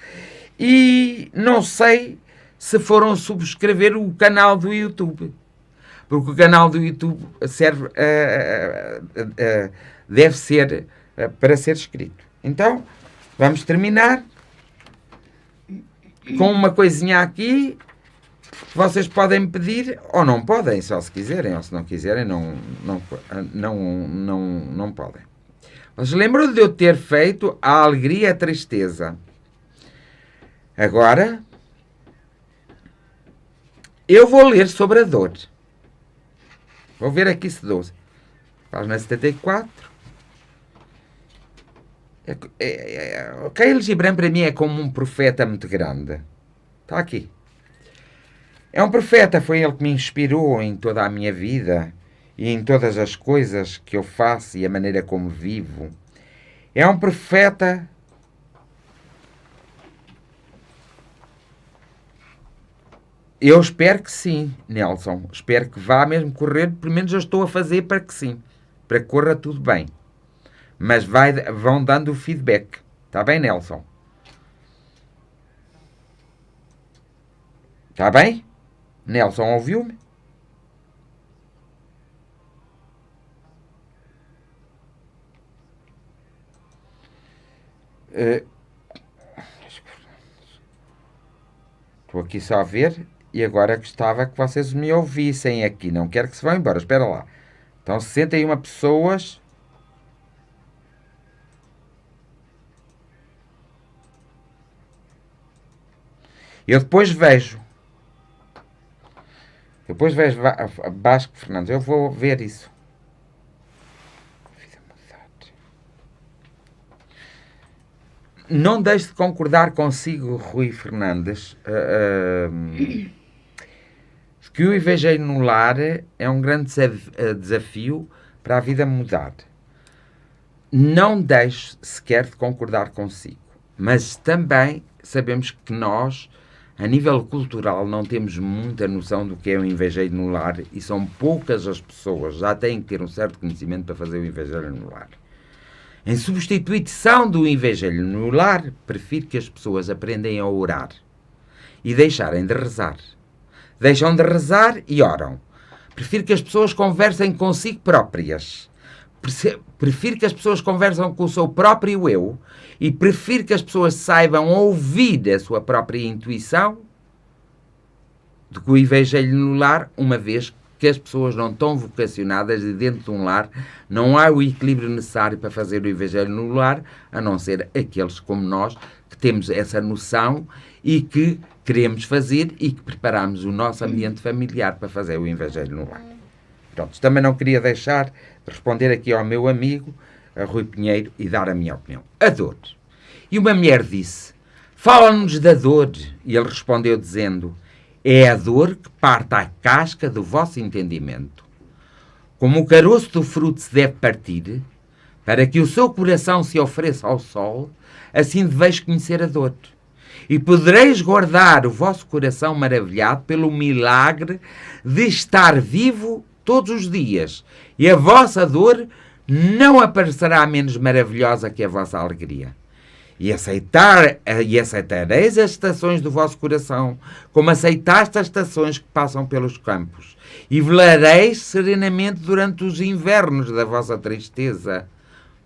E não sei se foram subscrever o canal do YouTube. Porque o canal do YouTube serve, deve ser para ser escrito. Então, vamos terminar com uma coisinha aqui. Vocês podem pedir ou não podem, só se quiserem, ou se não quiserem, não podem. Mas lembram de eu ter feito a alegria e a tristeza. Agora, eu vou ler sobre a dor. Vou ver aqui se dou. Página 74. O Khalil Gibran para mim é como um profeta muito grande. Está aqui. É um profeta, foi ele que me inspirou em toda a minha vida e em todas as coisas que eu faço e a maneira como vivo. É um profeta. Eu espero que sim, Nelson. Espero que vá mesmo correr. Pelo menos eu estou a fazer para que sim. Para que corra tudo bem. Mas vão dando o feedback. Está bem, Nelson? Está bem? Nelson ouviu-me? Estou aqui só a ver e agora gostava que vocês me ouvissem aqui. Não quero que se vão embora. Espera lá. Então, 61 pessoas. Eu depois vejo. Vasco Fernandes. Eu vou ver isso. Não deixe de concordar consigo, Rui Fernandes, que o IVG no lar é um grande desafio para a vida mudar. Não deixe sequer de concordar consigo. Mas também sabemos que nós, a nível cultural, não temos muita noção do que é o IVG no lar e são poucas as pessoas, já têm que ter um certo conhecimento para fazer o IVG no lar. Em substituição do IVG no lar, prefiro que as pessoas aprendem a orar e deixarem de rezar. Deixam de rezar e oram. Prefiro que as pessoas conversem consigo próprias. Prefiro que as pessoas conversem com o seu próprio eu e prefiro que as pessoas saibam ouvir a sua própria intuição do que o IVG no lar, uma vez que as pessoas não estão vocacionadas e dentro de um lar não há o equilíbrio necessário para fazer o IVG no lar, a não ser aqueles como nós que temos essa noção e que queremos fazer e que preparamos o nosso ambiente familiar para fazer o IVG no lar. Pronto, também não queria deixar de responder aqui ao meu amigo Rui Pinheiro e dar a minha opinião. A dor. E uma mulher disse, fala-nos da dor. E ele respondeu dizendo, é a dor que parte a casca do vosso entendimento. Como o caroço do fruto se deve partir, para que o seu coração se ofereça ao sol, assim deveis conhecer a dor. E podereis guardar o vosso coração maravilhado pelo milagre de estar vivo todos os dias. E a vossa dor não aparecerá menos maravilhosa que a vossa alegria. E aceitareis as estações do vosso coração, como aceitaste as estações que passam pelos campos. E velareis serenamente durante os invernos da vossa tristeza.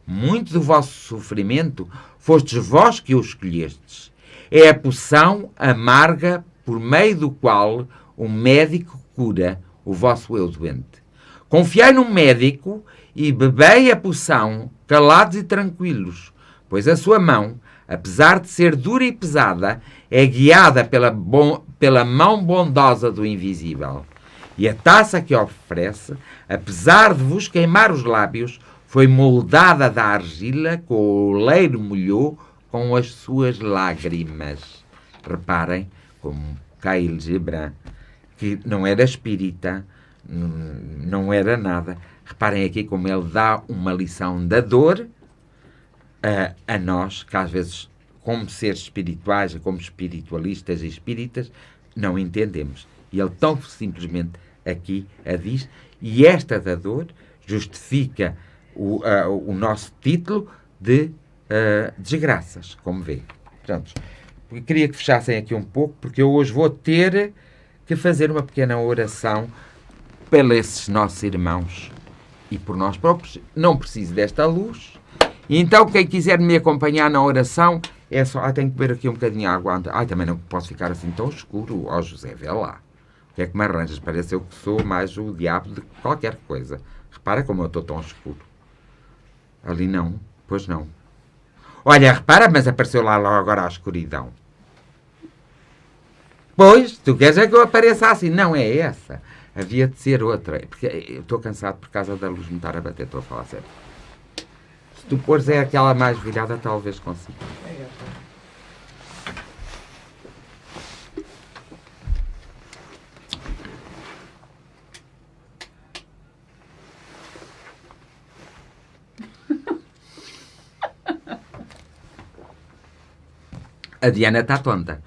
Muito do vosso sofrimento fostes vós que o escolhestes. É a poção amarga por meio do qual o médico cura o vosso eu doente. Confiai no médico e bebei a poção, calados e tranquilos, pois a sua mão, apesar de ser dura e pesada, é guiada pela mão bondosa do invisível. E a taça que oferece, apesar de vos queimar os lábios, foi moldada da argila que o oleiro molhou com as suas lágrimas. Reparem como Khalil Gibran, que não era espírita, não era nada. Reparem aqui como ele dá uma lição da dor a nós, que às vezes, como seres espirituais, como espiritualistas e espíritas, não entendemos. E ele tão simplesmente aqui a diz, e esta da dor justifica o nosso título de desgraças, como vê. Portanto, queria que fechassem aqui um pouco, porque eu hoje vou ter que fazer uma pequena oração pelos nossos irmãos e por nós próprios. Não preciso desta luz. E então, quem quiser me acompanhar na oração, é só... tenho que beber aqui um bocadinho de água. Também não posso ficar assim tão escuro. José, vê lá. O que é que me arranjas? Parece eu que sou mais o diabo de qualquer coisa. Repara como eu estou tão escuro. Ali não. Pois não. Olha, repara, mas apareceu lá logo agora a escuridão. Pois, tu queres é que eu apareça assim. Não é essa. Havia de ser outra. Porque eu estou cansado por causa da luz me estar a bater. Estou a falar sério. Se tu pôres é aquela mais virada, talvez consiga. A Diana está tonta.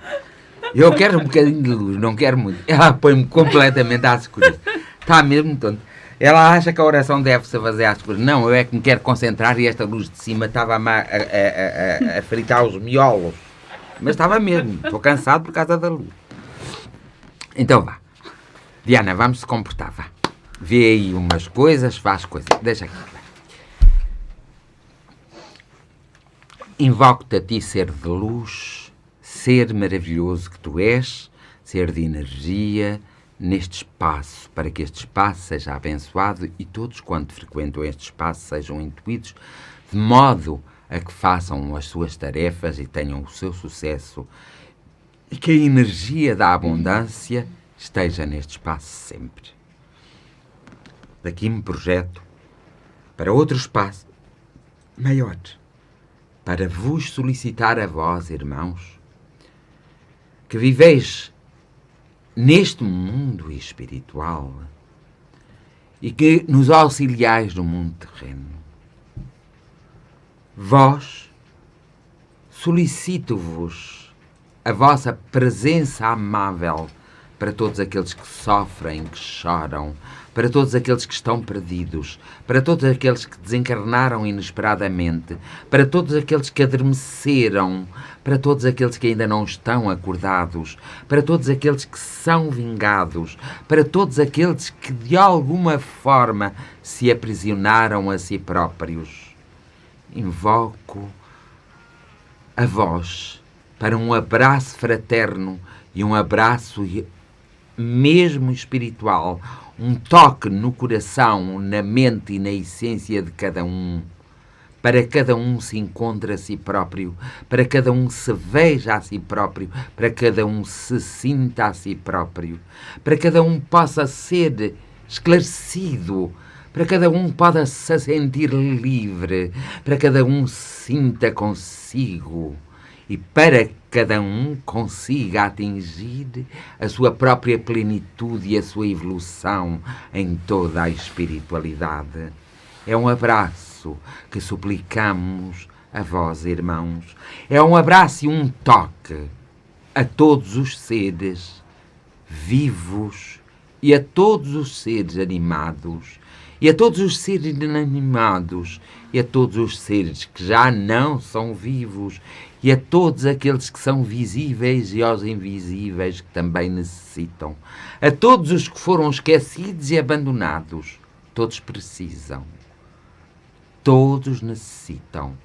Eu quero um bocadinho de luz, não quero muito. Ela põe-me completamente às escuras. Está mesmo tonta. Ela acha que a oração deve-se fazer às escuras. Não, eu é que me quero concentrar e esta luz de cima estava a fritar os miolos. Mas estava mesmo. Estou cansado por causa da luz. Então vá. Diana, vamos se comportar, vá. Vê aí umas coisas, faz coisas. Deixa aqui. Invoco-te a ti, ser de luz, ser maravilhoso que tu és, ser de energia neste espaço, para que este espaço seja abençoado e todos quanto frequentam este espaço sejam intuídos de modo a que façam as suas tarefas e tenham o seu sucesso e que a energia da abundância esteja neste espaço sempre. Daqui me projeto para outro espaço maior, para vos solicitar a vós, irmãos, que viveis neste mundo espiritual e que nos auxiliais no mundo terreno. Vós, solicito-vos a vossa presença amável para todos aqueles que sofrem, que choram, para todos aqueles que estão perdidos, para todos aqueles que desencarnaram inesperadamente, para todos aqueles que adormeceram, para todos aqueles que ainda não estão acordados, para todos aqueles que são vingados, para todos aqueles que de alguma forma se aprisionaram a si próprios. Invoco a vós para um abraço fraterno e um abraço mesmo espiritual, um toque no coração, na mente e na essência de cada um, para cada um se encontre a si próprio, para cada um se veja a si próprio, para cada um se sinta a si próprio, para cada um possa ser esclarecido, para cada um possa se sentir livre, para cada um sinta consigo e para que cada um consiga atingir a sua própria plenitude e a sua evolução em toda a espiritualidade. É um abraço que suplicamos a vós, irmãos. É um abraço e um toque a todos os seres vivos e a todos os seres animados e a todos os seres inanimados e a todos os seres que já não são vivos e a todos aqueles que são visíveis e aos invisíveis que também necessitam, a todos os que foram esquecidos e abandonados. Todos precisam, todos necessitam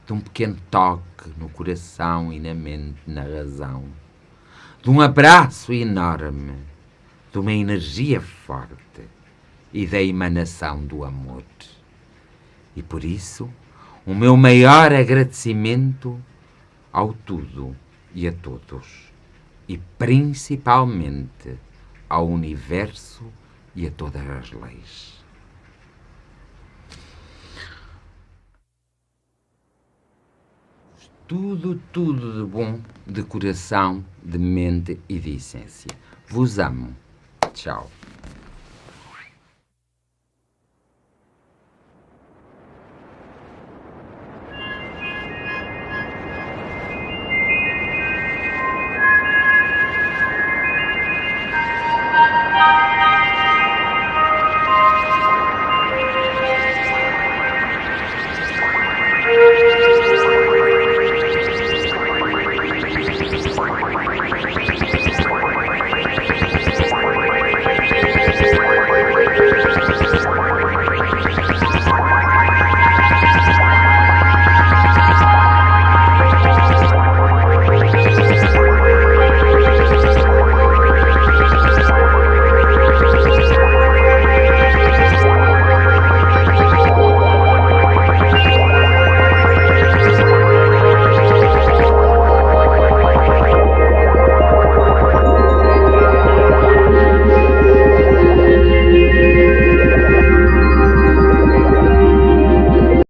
de um pequeno toque no coração e na mente, na razão, de um abraço enorme, de uma energia forte e da emanação do amor. E por isso, o meu maior agradecimento ao tudo e a todos, e principalmente ao universo e a todas as leis. Tudo de bom, de coração, de mente e de essência. Vos amo. Tchau.